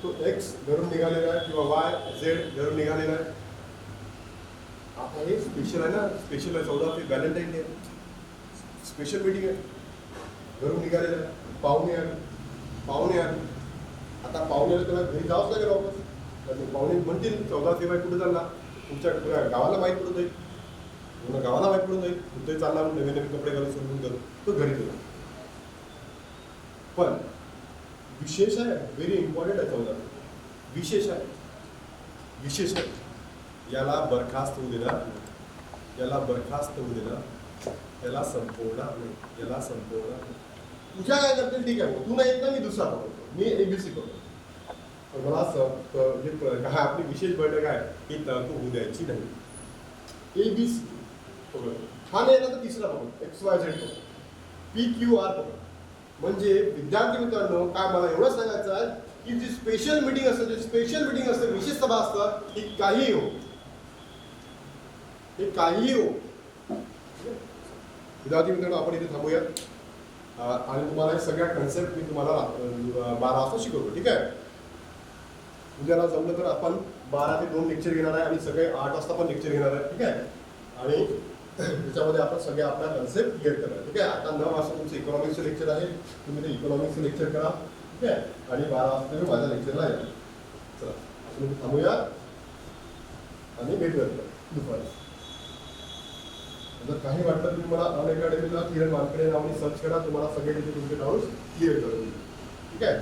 तो एक्स घरून निघालेला आहे किंवा वाय झेड घरून निघालेला आहे. आता हे स्पेशल आहे ना, स्पेशल आहे 14 व्हॅलेंटाईन डे, स्पेशल मीटिंग आहे. घरून निघालेलं आहे, पाहुणे आले. आता पाहुण्याला त्याला घरी जावंच लागेल वापस. तर पाहुणे म्हणतील 14 फेब्रुवारी कुठे चालला, तुमच्या गावाला माहीत पडून जाईल, पूर्ण गावाला माहीत पडून जाईल कुठे चालला, नवीन नवीन कपडे घालून सोडून करून तो घरी गेला. पण विशेष आहे, व्हेरी इम्पॉर्टंट आहे 14, विशेष आहे. याला बरखास्त होऊ देणार, याला संपवणार नाही. तुझ्या काय करतील ठीक आहे, तू नाही येत ना, मी दुसरा पकडतो, मी ABC करतो. पण मला काय आपली विशेष बैठक आहे ही तहकूब होऊ द्यायची नाही. ABC पकडतो, हा नाही ना तर तिसरा पकडतो, XYZ पकडतो, PQR पकडतो. म्हणजे विद्यार्थी मित्रांनो, काय मला एवढं सांगायचं आहे की जी स्पेशल मीटिंग असते, विशेष सभा असतं, ही काहीही हो, विद्यार्थी मित्रांनो, आपण इथे थांबूयात आणि तुम्हाला हे सगळ्या कन्सेप्ट मी तुम्हाला 12 वाजता शिकवतो, ठीक आहे. उद्याला जमलं तर आपण 12 ते 2 लेक्चर घेणार आहे आणि सगळे 8 वाजता पण लेक्चर घेणार आहे, ठीक आहे. आणि त्याच्यामध्ये आपण सगळे आपला कन्सेप्ट क्लिअर करणार, ठीक आहे. आता 9 वाजता तुमचं इकॉनॉमिक्सचं लेक्चर आहे, तुम्ही ते इकॉनॉमिक्सचं लेक्चर करा, ठीक आहे. आणि 12 वाजता तुम्ही माझ्या लेक्चरला या. चला आपण थांबूया आणि भेटूयात दुपारी. जर काही वाटलं तुम्ही मला अनअकॅडमीला किरण वानखेडे नावाने सर्च करा, तुम्हाला सगळे तिथे तुमचे डाऊट्स क्लिअर करून देईल, ठीक आहे.